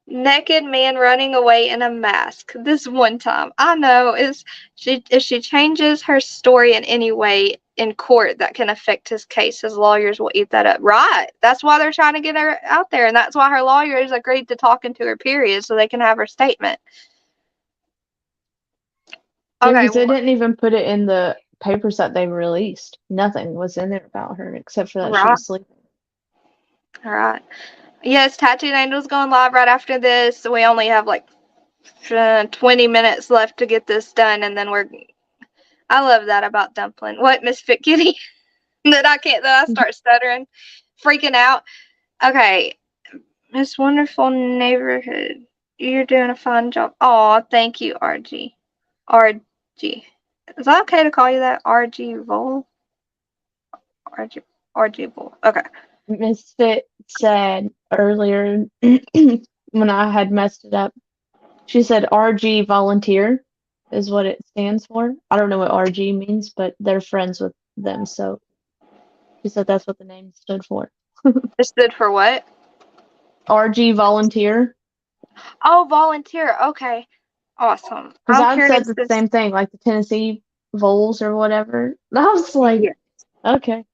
Naked man running away in a mask. This one time. I know if she changes her story in any way in court that can affect his case, his lawyers will eat that up. Right. That's why they're trying to get her out there, and that's why her lawyers agreed to talking to her, period, so they can have her statement. Yeah, Okay. because they didn't even put it in the papers that they released. Nothing was in there about her except for that she was sleeping. All right. Yes, Tattooed Angel's going live right after this. We only have like 20 minutes left to get this done, and then I love that about Dumpling. What, Misfit Kitty? that I start stuttering, freaking out. Okay, Miss Wonderful Neighborhood. You're doing a fine job. Aw, thank you, RG. RG. Is that okay to call you that? RG Vol? RG Vol. Okay. Misfit said earlier when I had messed it up. She said RG volunteer is what it stands for. I don't know what RG means, but they're friends with them, so she said that's what the name stood for. It stood for what? RG volunteer. Oh, volunteer. Okay. Awesome. Because I'm I had said curious the to same thing, like the Tennessee Vols or whatever. And I was like, yeah. okay.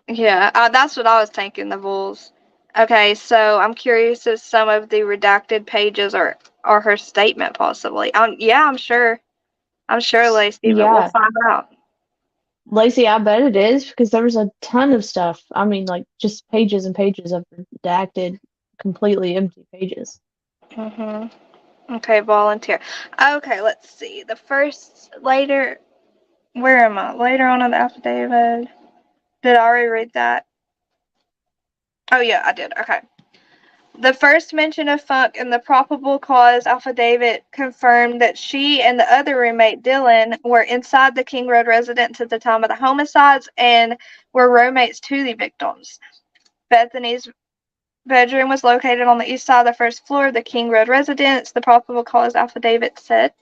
Yeah, that's what I was thinking, the Bulls. Okay, so I'm curious if some of the redacted pages are her statement, possibly. Yeah, I'm sure. I'm sure, Lacey, but we'll Yeah, find out. Lacey, I bet it is because there was a ton of stuff. I mean, like just pages and pages of redacted, completely empty pages. Mhm. Okay, volunteer. Okay, let's see. The first later. Where am I? Later on in the affidavit. Did I already read that? Oh yeah, I did. Okay. The first mention of Funk in the probable cause affidavit confirmed that she and the other roommate, Dylan, were inside the King Road residence at the time of the homicides and were roommates to the victims. Bethany's bedroom was located on the east side of the first floor of the King Road residence, the probable cause affidavit said.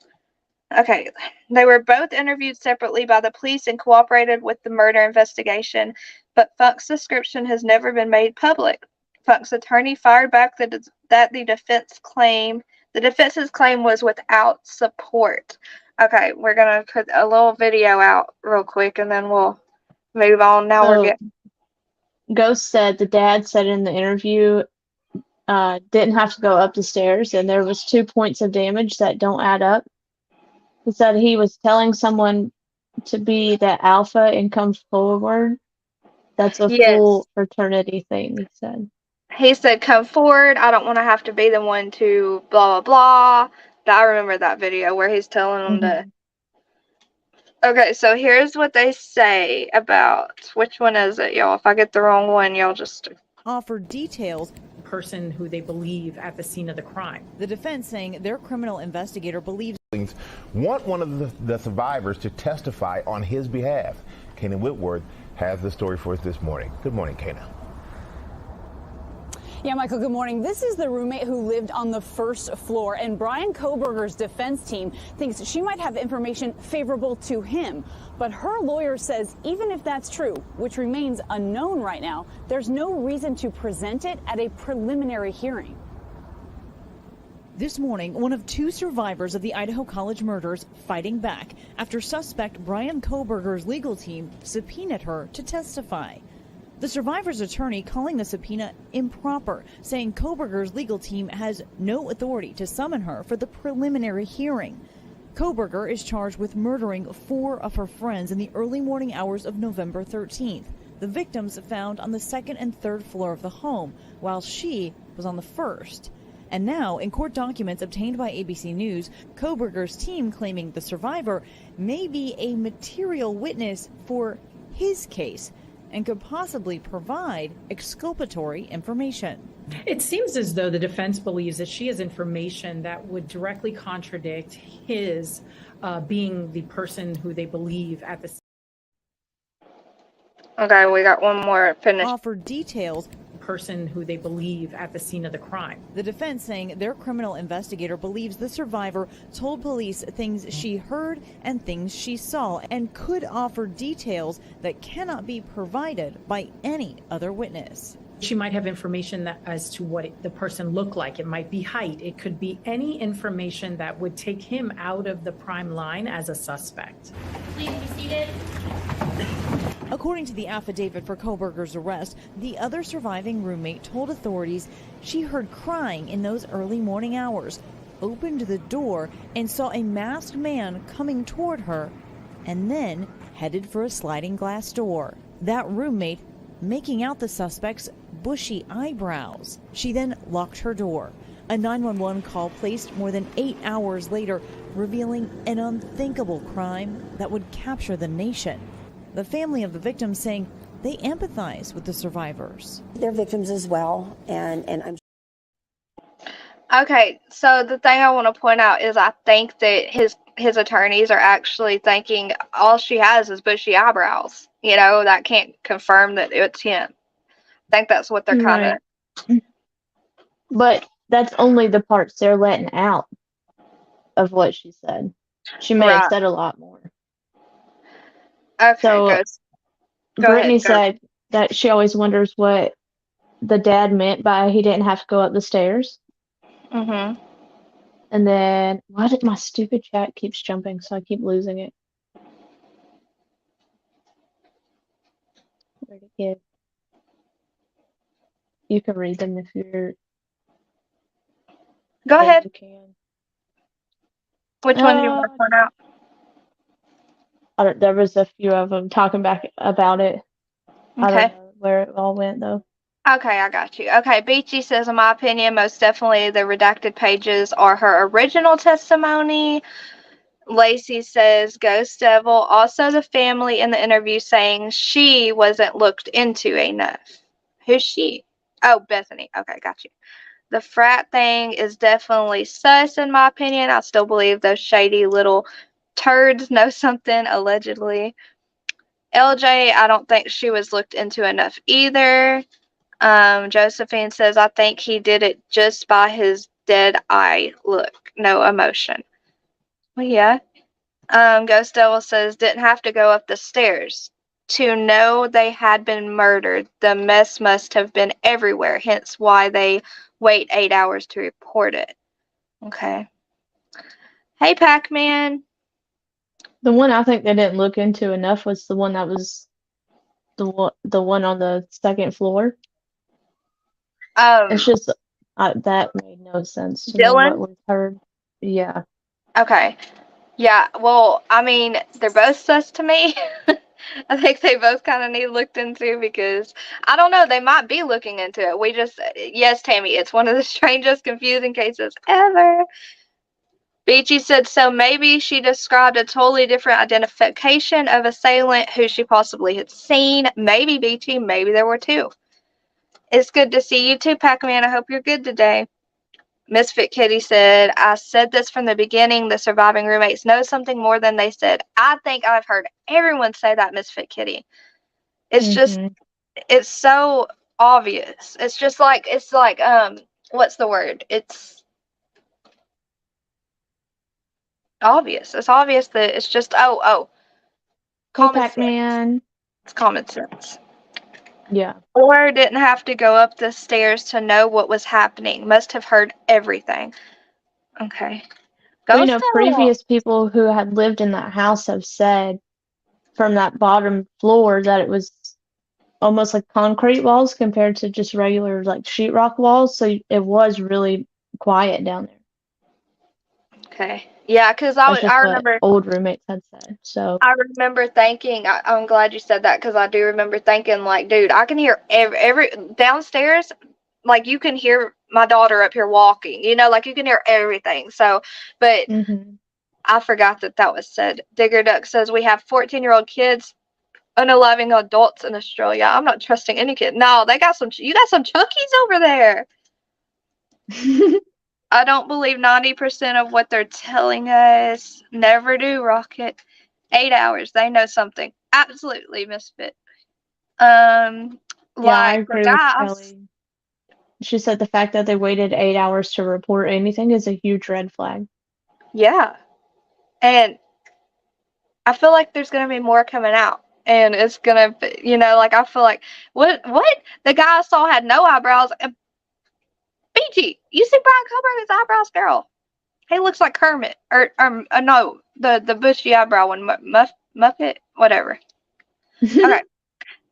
Okay, they were both interviewed separately by the police and cooperated with the murder investigation, but Funk's description has never been made public. Funk's attorney fired back that the defense's claim was without support. Okay, we're gonna put a little video out real quick and then we'll move on. Now we're So getting Ghost said the dad said in the interview didn't have to go up the stairs and there was 2 points of damage that don't add up. He said he was telling someone to be the alpha and come forward. That's a yes. full fraternity thing, he said. He said, "Come forward. I don't want to have to be the one to blah blah blah." I remember that video where he's telling them to. Okay, so here's what they say about which one is it, y'all? If I get the wrong one, y'all just offered details person who they believe at the scene of the crime. The defense saying their criminal investigator believes want one of the survivors to testify on his behalf. Kana Whitworth has the story for us this morning. Good morning, Kana. Yeah, Michael, good morning. This is the roommate who lived on the first floor, and Brian Koberger's defense team thinks she might have information favorable to him. But her lawyer says even if that's true, which remains unknown right now, there's no reason to present it at a preliminary hearing. This morning, one of two survivors of the Idaho College murders fighting back after suspect Brian Koberger's legal team subpoenaed her to testify. The survivor's attorney calling the subpoena improper, saying Koberger's legal team has no authority to summon her for the preliminary hearing. Koberger is charged with murdering 4 of her friends in the early morning hours of November 13th. The victims found on the 2nd and 3rd floor of the home, while she was on the 1st. And now, in court documents obtained by ABC News, Koberger's team claiming the survivor may be a material witness for his case and could possibly provide exculpatory information. It seems as though the defense believes that she has information that would directly contradict his being the person who they believe at the. Okay, we got one more finish. Offered details. Person who they believe at the scene of the crime. The defense saying their criminal investigator believes the survivor told police things she heard and things she saw and could offer details that cannot be provided by any other witness. She might have information that, as to what the person looked like. It might be height. It could be any information that would take him out of the prime line as a suspect. Please be seated. According to the affidavit for Koberger's arrest, the other surviving roommate told authorities she heard crying in those early morning hours, opened the door, and saw a masked man coming toward her, and then headed for a sliding glass door. That roommate making out the suspect's bushy eyebrows. She then locked her door. A 911 call placed more than 8 hours later, revealing an unthinkable crime that would capture the nation. The family of the victims saying they empathize with the survivors. They're victims as well, and I'm. Okay, so the thing I want to point out is I think that his attorneys are actually thinking all she has is bushy eyebrows. You know, that can't confirm that it's him. think that's what they're kind of. But that's only the parts they're letting out of what she said. She may have Right. said a lot more. Okay, So go Brittany ahead. Go. said that she always wonders what the dad meant by he didn't have to go up the stairs. Mhm. And then why did my stupid chat keeps jumping, so I keep losing it? Where'd it get? You can read them if you're. Go Yeah, ahead. you can. Which one do you want to point out? There was a few of them talking back about it. I don't Okay. know where it all went though. Okay, I got you. Okay, Beachy says, in my opinion, most definitely the redacted pages are her original testimony. Lacey says, Ghost Devil. Also, the family in the interview saying she wasn't looked into enough. Who's she? Oh, Bethany. Okay, got you. The frat thing is definitely sus, in my opinion. I still believe those shady little turds know something, allegedly. LJ, I don't think she was looked into enough either. Josephine says, I think he did it just by his dead eye look. No emotion. Well, yeah. Ghost Devil says, didn't have to go up the stairs. To know they had been murdered, the mess must have been everywhere, hence why they wait 8 hours to report it. Okay. Hey, Pac-Man. The one I think they didn't look into enough was the one that was the one on the second floor. It's just that made no sense to me Dylan? what we've heard. Yeah. Okay. Yeah, well, I mean, they're both sus to me. I think they both kind of need looked into because, I don't know, they might be looking into it. Yes, Tammy, it's one of the strangest, confusing cases ever. Beachy said, so maybe she described a totally different identification of assailant who she possibly had seen. Maybe, Beachy, maybe there were two. It's good to see you too, Pac-Man. I hope you're good today. Misfit Kitty said, I said this from the beginning. The surviving roommates know something more than they said. I think I've heard everyone say that, Misfit Kitty. It's just, it's so obvious. It's like, what's the word? It's obvious. It's obvious that it's just, common sense. It's common sense. Yeah. Or didn't have to go up the stairs to know what was happening. Must have heard everything. Okay. Well, previous people who had lived in that house have said from that bottom floor that it was almost like concrete walls compared to just regular like sheetrock walls. So it was really quiet down there. Okay. Yeah, because I remember old roommates had said. So I remember thinking, I'm glad you said that because I do remember thinking, like, dude, I can hear every downstairs, like you can hear my daughter up here walking, like you can hear everything. So, but I forgot that was said. Digger Duck says we have 14-year-old kids, unaliving adults in Australia. I'm not trusting any kid. No, you got some Chunkies over there. I don't believe 90% of what they're telling us. Never do, Rocket. 8 hours. They know something. Absolutely, Misfit. I agree with guys. Kelly. She said the fact that they waited 8 hours to report anything is a huge red flag. Yeah. And I feel like there's going to be more coming out. And it's going to, I feel like, what? The guy I saw had no eyebrows. BG, you see Brian Koberger's eyebrows, girl? He looks like Kermit. No, the bushy eyebrow one. Muppet? Whatever. Okay.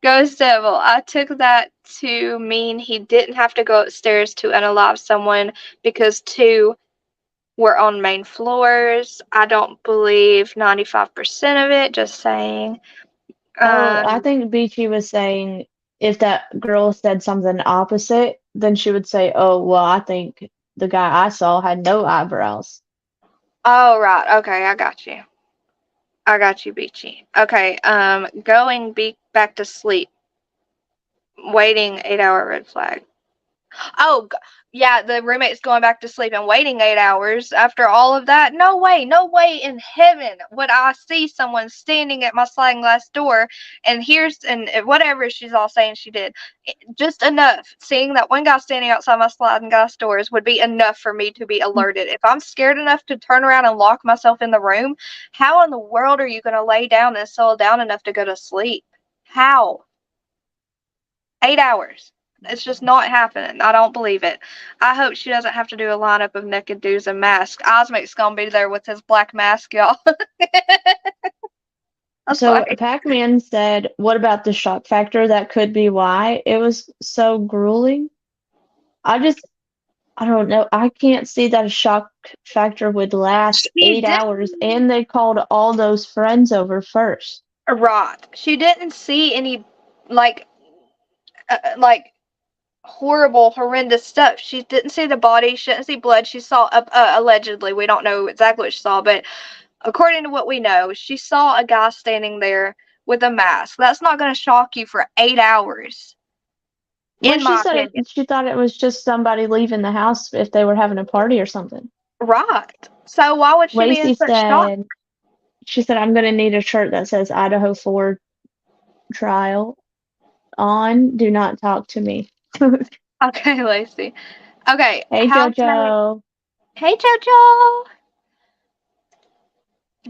Ghost Devil. I took that to mean he didn't have to go upstairs to unalive someone because 2 were on main floors. I don't believe 95% of it, just saying. I think Beachy was saying if that girl said something opposite, then she would say, oh, well, I think the guy I saw had no eyebrows. Oh, right. Okay, I got you, Beachy. Okay, going back to sleep. Waiting 8-hour red flag. Oh, yeah, the roommate's going back to sleep and waiting 8 hours after all of that. No way, no way in heaven would I see someone standing at my sliding glass door and whatever she's all saying she did. Just enough. Seeing that one guy standing outside my sliding glass doors would be enough for me to be alerted. If I'm scared enough to turn around and lock myself in the room, how in the world are you going to lay down and settle down enough to go to sleep? How? 8 hours. It's just not happening. I don't believe it. I hope she doesn't have to do a lineup of naked dudes and masks. Osmic's gonna be there with his black mask, y'all. I'm So sorry. Pac-Man said, "What about the shock factor? That could be why it was so grueling." I don't know. I can't see that a shock factor would last She 8 hours, didn't. and they called all those friends over first. Right. She didn't see any like like horrible, horrendous stuff. She didn't see the body. She didn't see blood. She saw allegedly. We don't know exactly what she saw, but according to what we know, she saw a guy standing there with a mask. That's not going to shock you for 8 hours, Well, in she my said opinion. she thought it was just somebody leaving the house if they were having a party or something. Right. So why would she be in Lacey such shock? said, she said, "I'm going to need a shirt that says Idaho 4 trial on. Do not talk to me." Okay, Lacey. Okay, Hey, housemate. JoJo. Hey, JoJo.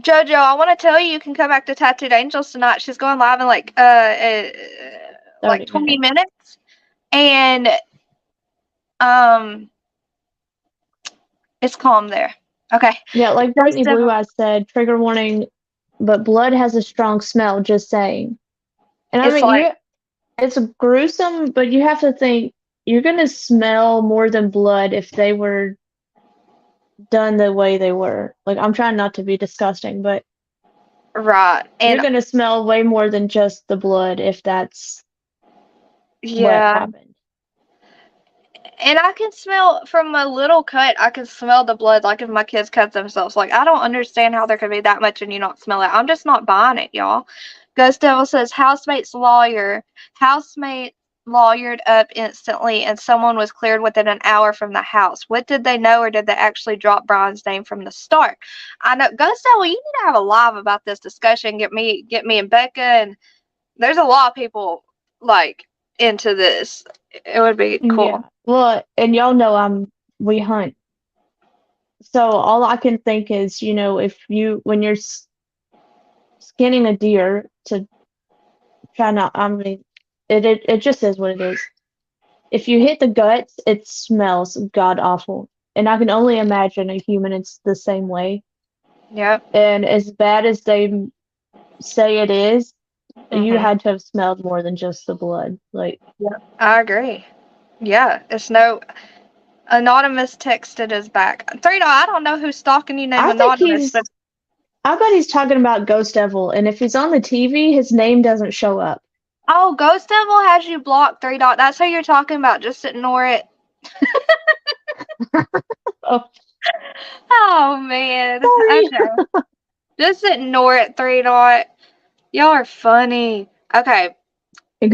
JoJo, I want to tell you, you can come back to Tattooed Angels tonight. She's going live in like 30 20 minutes. minutes, and um, it's calm there. Okay. Yeah, like Ghost Brittany Blue Devil. Eyes said, trigger warning, but blood has a strong smell, just saying. And I It's mean, like it's gruesome, but you have to think you're gonna smell more than blood if they were done the way they were. Like, I'm trying not to be disgusting, but right, you're and gonna smell way more than just the blood if that's what yeah, happened. and I can smell from a little cut. I can smell the blood, like if my kids cut themselves. Like I don't understand how there could be that much and you not smell it. I'm just not buying it, y'all. Ghost Devil says housemate lawyered up instantly, and someone was cleared within an hour from the house. What did they know, or did they actually drop Brian's name from the start? I know, Ghost Devil, you need to have a live about this discussion. Get me and Becca, and there's a lot of people like into this. It would be Yeah. cool. Well, and y'all know we hunt. So all I can think is, if when you're skinning a deer to try not, I mean, it just is what it is. If you hit the guts, it smells god awful. And I can only imagine a human it's the same way. Yep. And as bad as they say it is, you Mhm. had to have smelled more than just the blood. Like, Yep. I agree. Yeah, it's no anonymous texted us back. I don't know who's stalking you named I think anonymous, but I bet he's talking about Ghost Devil, and if he's on the TV, his name doesn't show up. oh, Ghost Devil has you blocked 3 dot. That's who you're talking about. Just ignore it. Oh, Oh man. sorry. Okay. Just ignore it, 3 dot. Y'all are funny. Okay.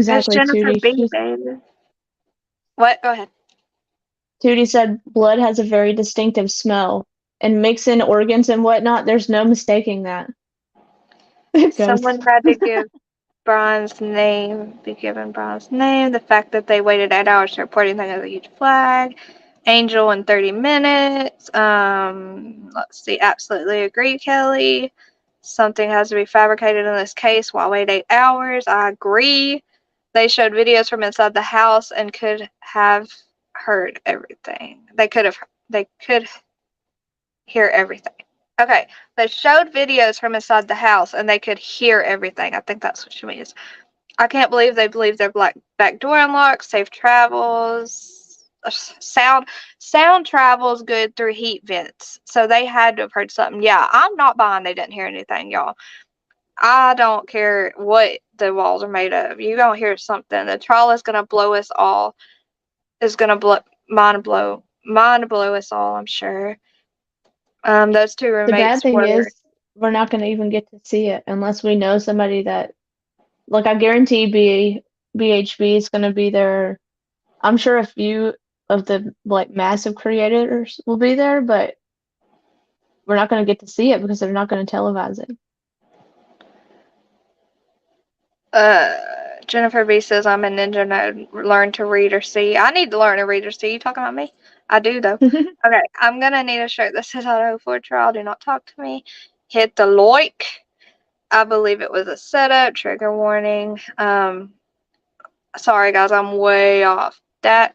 It's Exactly, Jennifer Tootie. B, baby. What? Go ahead. Tootie said blood has a very distinctive smell, and mixing organs and whatnot, there's no mistaking that. Someone Ghost. had to give Brian's name, be given Brian's name. The fact that they waited 8 hours to report anything is a huge flag. Angel in 30 minutes. Let's see. Absolutely agree, Kelly. Something has to be fabricated in this case. Why wait 8 hours? I agree. They showed videos from inside the house and could have heard everything. They could hear everything. Okay, they showed videos from inside the house and they could hear everything. I think that's what she means. I can't believe they believe their back door unlocked. Safe travels. Sound travels good through heat vents. So they had to have heard something. Yeah, I'm not buying they didn't hear anything, y'all. I don't care what the walls are made of. You gonna hear something. The trial is gonna blow us all. Is gonna mind blow us all, I'm sure. Those two The bad roommates thing were is, we're not going to even get to see it unless we know somebody that, like, I guarantee BHB is going to be there. I'm sure of the like massive creators will be there, but we're not going to get to see it because they're not going to televise it. Jennifer B says I'm a ninja node. Learn to read or see. I need to learn to read or see. You talking about me? I do though. Okay, I'm gonna need a shirt that says Idaho for trial. Do not talk to me. Hit the like. I believe it was a setup. Trigger warning. Sorry guys, I'm way off. Dad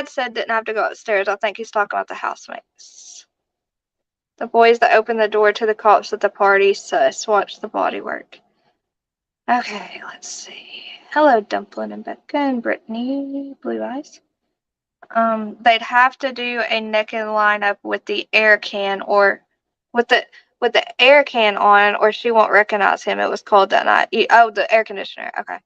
said didn't have to go upstairs. I think he's talking about the housemates. The boys that opened the door to the cops at the party. Sus. Watch the body work. Okay, let's see. Hello, Dumpling and Becca and Brittany, Blue Eyes. They'd have to do a naked lineup with the air can or with the air can on, or she won't recognize him. It was cold that night. Oh, the air conditioner. Okay.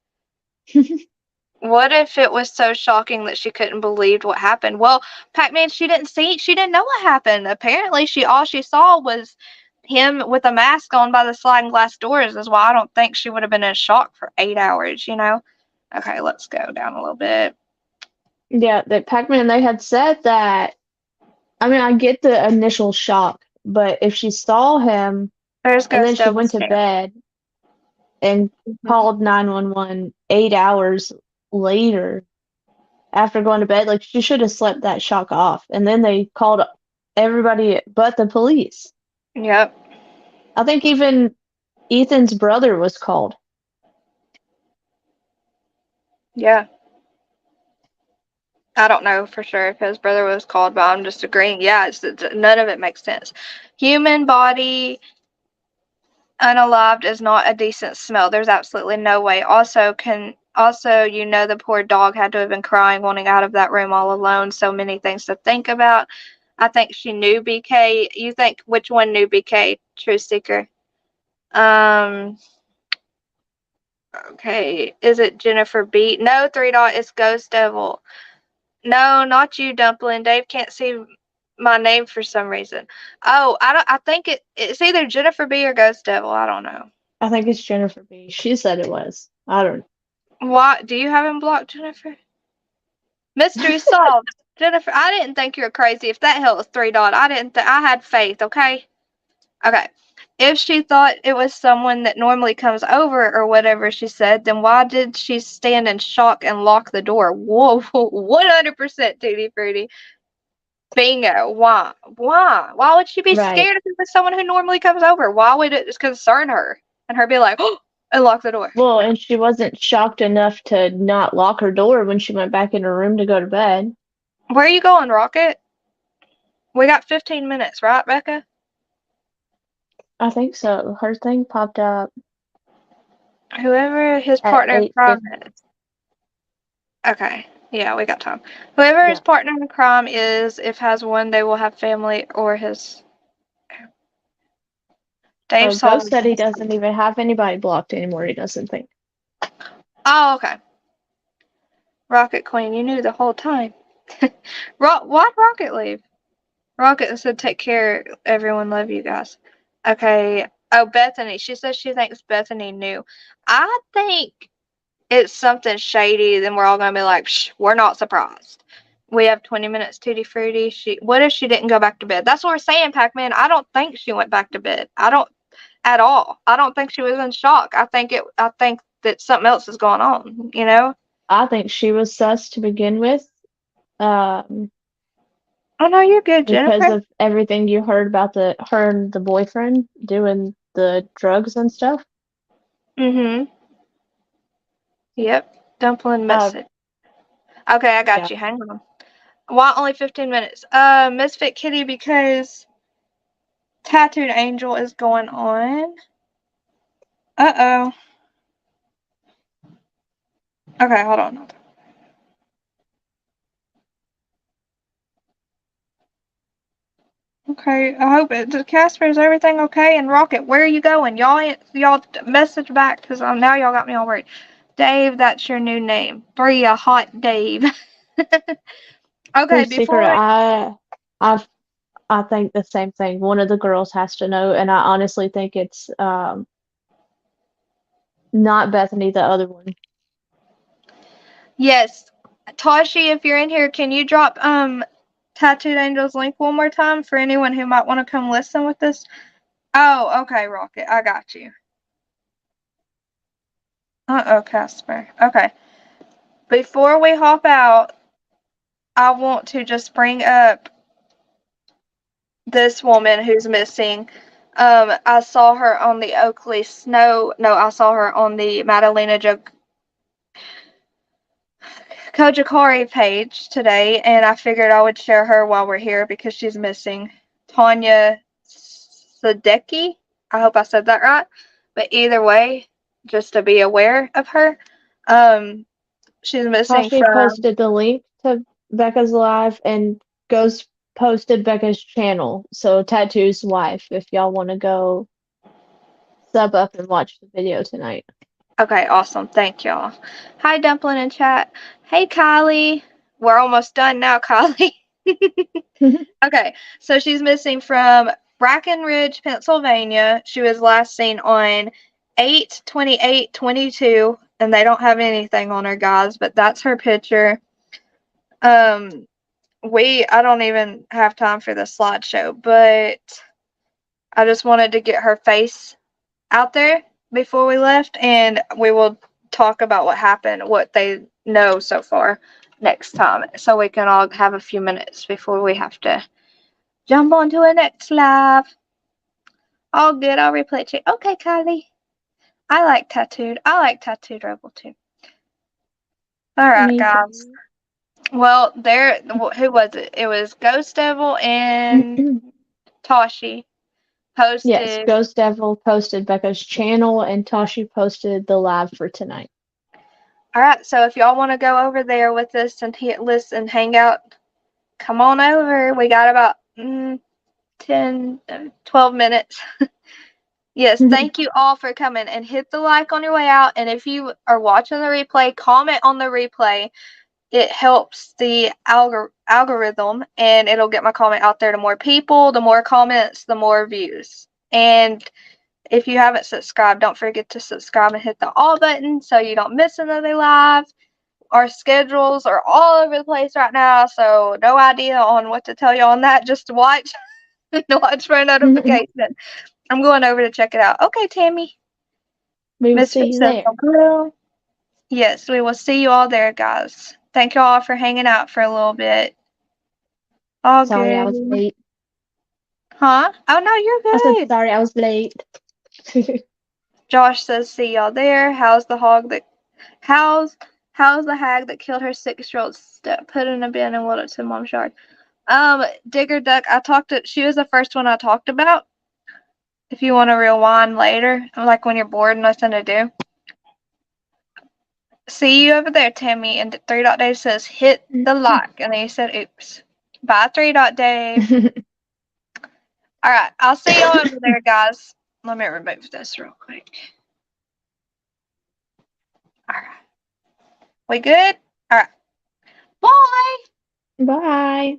What if it was so shocking that she couldn't believe what happened? Well, Pac-Man, she didn't know what happened. Apparently, all she saw was him with a mask on by the sliding glass doors. Is why I don't think she would have been in shock for 8 hours, you know? Okay, let's go down a little bit. Yeah, that Pac-Man, they had said that, I mean, I get the initial shock, but if she saw him and then she went to bed and called 911 8 hours later after going to bed, like she should have slept that shock off. And then they called everybody but the police. Yep. I think even Ethan's brother was called. Yeah. I don't know for sure if his brother was called, but I'm just agreeing. Yeah, none of it makes sense. Human body unalived is not a decent smell. There's absolutely no way. Also, the poor dog had to have been crying, wanting out of that room all alone. So many things to think about. I think she knew BK. You think which one knew BK? True Seeker. Okay. Is it Jennifer B? No, 3 dot. It's Ghost Devil. No, not you, Dumpling. Dave can't see my name for some reason. Oh, I think it's either Jennifer B or Ghost Devil. I don't know. I think it's Jennifer B. She said it was. I don't know. What? Do you have him blocked, Jennifer? Mystery solved. Jennifer, I didn't think you were crazy. If that hell was 3 dot, I had faith, okay? Okay. If she thought it was someone that normally comes over or whatever she said, then why did she stand in shock and lock the door? Whoa, 100% Tutti Frutti. Bingo. Why? Why would she be scared if it was someone who normally comes over? Why would it concern her? And her be like, oh, and lock the door. Well, and she wasn't shocked enough to not lock her door when she went back in her room to go to bed. Where are you going, Rocket? We got 15 minutes, right, Becca? I think so. Her thing popped up. Whoever his partner in crime is. Okay. Yeah, we got time. Whoever his partner in crime is, if has one, they will have family or his. Dave Ghost said he doesn't even have anybody blocked anymore. He doesn't think. Oh, okay. Rocket Queen, you knew the whole time. Why'd Rocket leave? Rocket said, "Take care, everyone. Love you guys." Okay. Oh, Bethany. She says she thinks Bethany knew. I think it's something shady. Then we're all gonna be like, Shh, we're not surprised. We have 20 minutes, Tutti Frutti. What if she didn't go back to bed? That's what we're saying, Pac-Man. I don't think she went back to bed. I don't at all. I don't think she was in shock. I think that something else is going on. You know. I think she was sus to begin with. Oh no, you're good, Jennifer. Because of everything you heard about her and the boyfriend doing the drugs and stuff. Mm-hmm. Yep. Dumpling message. Okay, I got you. Hang on. Why only 15 minutes? Misfit Kitty, because Tattooed Angel is going on. Uh-oh. Okay, hold on. Okay, I hope Casper, is everything okay? And Rocket, where are you going? Y'all message back, because now y'all got me all worried. Dave, that's your new name. Bria, hot Dave. Okay, before I think the same thing. One of the girls has to know, and I honestly think it's not Bethany, the other one. Yes, Tashi, if you're in here, can you drop Tattooed Angel's link one more time for anyone who might want to come listen with us? Oh, okay, Rocket. I got you. Uh-oh, Casper. Okay. Before we hop out, I want to just bring up this woman who's missing. I saw her on the Oaklee Snow. No, I saw her on the Madalena Kojikari page today, and I figured I would share her while we're here because she's missing. Tonya Sadecky. I hope I said that right. But either way, just to be aware of her. She's missing Tashi from. posted the link to Becca's live, and Ghost posted Becca's channel. So Tattoo's wife, if y'all want to go sub up and watch the video tonight. Okay, awesome. Thank y'all. Hi, Dumpling in chat. Hey, Kylie. We're almost done now, Kylie. Okay, so she's missing from Brackenridge, Pennsylvania. She was last seen on 8/28/22, and they don't have anything on her, guys, but that's her picture. I don't even have time for the slideshow, but I just wanted to get her face out there before we left, and we will talk about what happened, what they know so far next time, so we can all have a few minutes before we have to jump on to a next live. All good, I'll replay it. Okay, Kylie. I like Tattooed. I like Tattooed Rebel too. Alright, guys. Well, who was it? It was Ghost Devil and Tashi posted. Yes, Ghost Devil posted Becca's channel, and Tashi posted the live for tonight. Alright, so if y'all want to go over there with us and listen, hang out, come on over. We got about 10, 12 minutes. Yes, thank you all for coming, and hit the like on your way out. And if you are watching the replay, comment on the replay. It helps the algorithm, and it'll get my comment out there to more people. The more comments, the more views. And if you haven't subscribed, don't forget to subscribe and hit the all button so you don't miss another live. Our schedules are all over the place right now, so no idea on what to tell you on that. Just watch. Watch for a notification. I'm going over to check it out. Okay, Tammy. We will see you there. Girl. Yes, we will see you all there, guys. Thank you all for hanging out for a little bit. All Sorry, good. I was late. Huh? Oh, no, you're good. I said sorry, I was late. Josh says, see y'all there. How's the hag that killed her 6-year-old step, put in a bin and wheeled it to mom's yard? Digger Duck, she was the first one I talked about. If you want to rewind later, like when you're bored and nothing to do. See you over there, Tammy. And 3 Dot Dave says, hit the like. And then he said, oops. Bye, 3 Dot Dave. All right. I'll see y'all over there, guys. Let me remove this real quick. All right. We good? All right. Bye. Bye.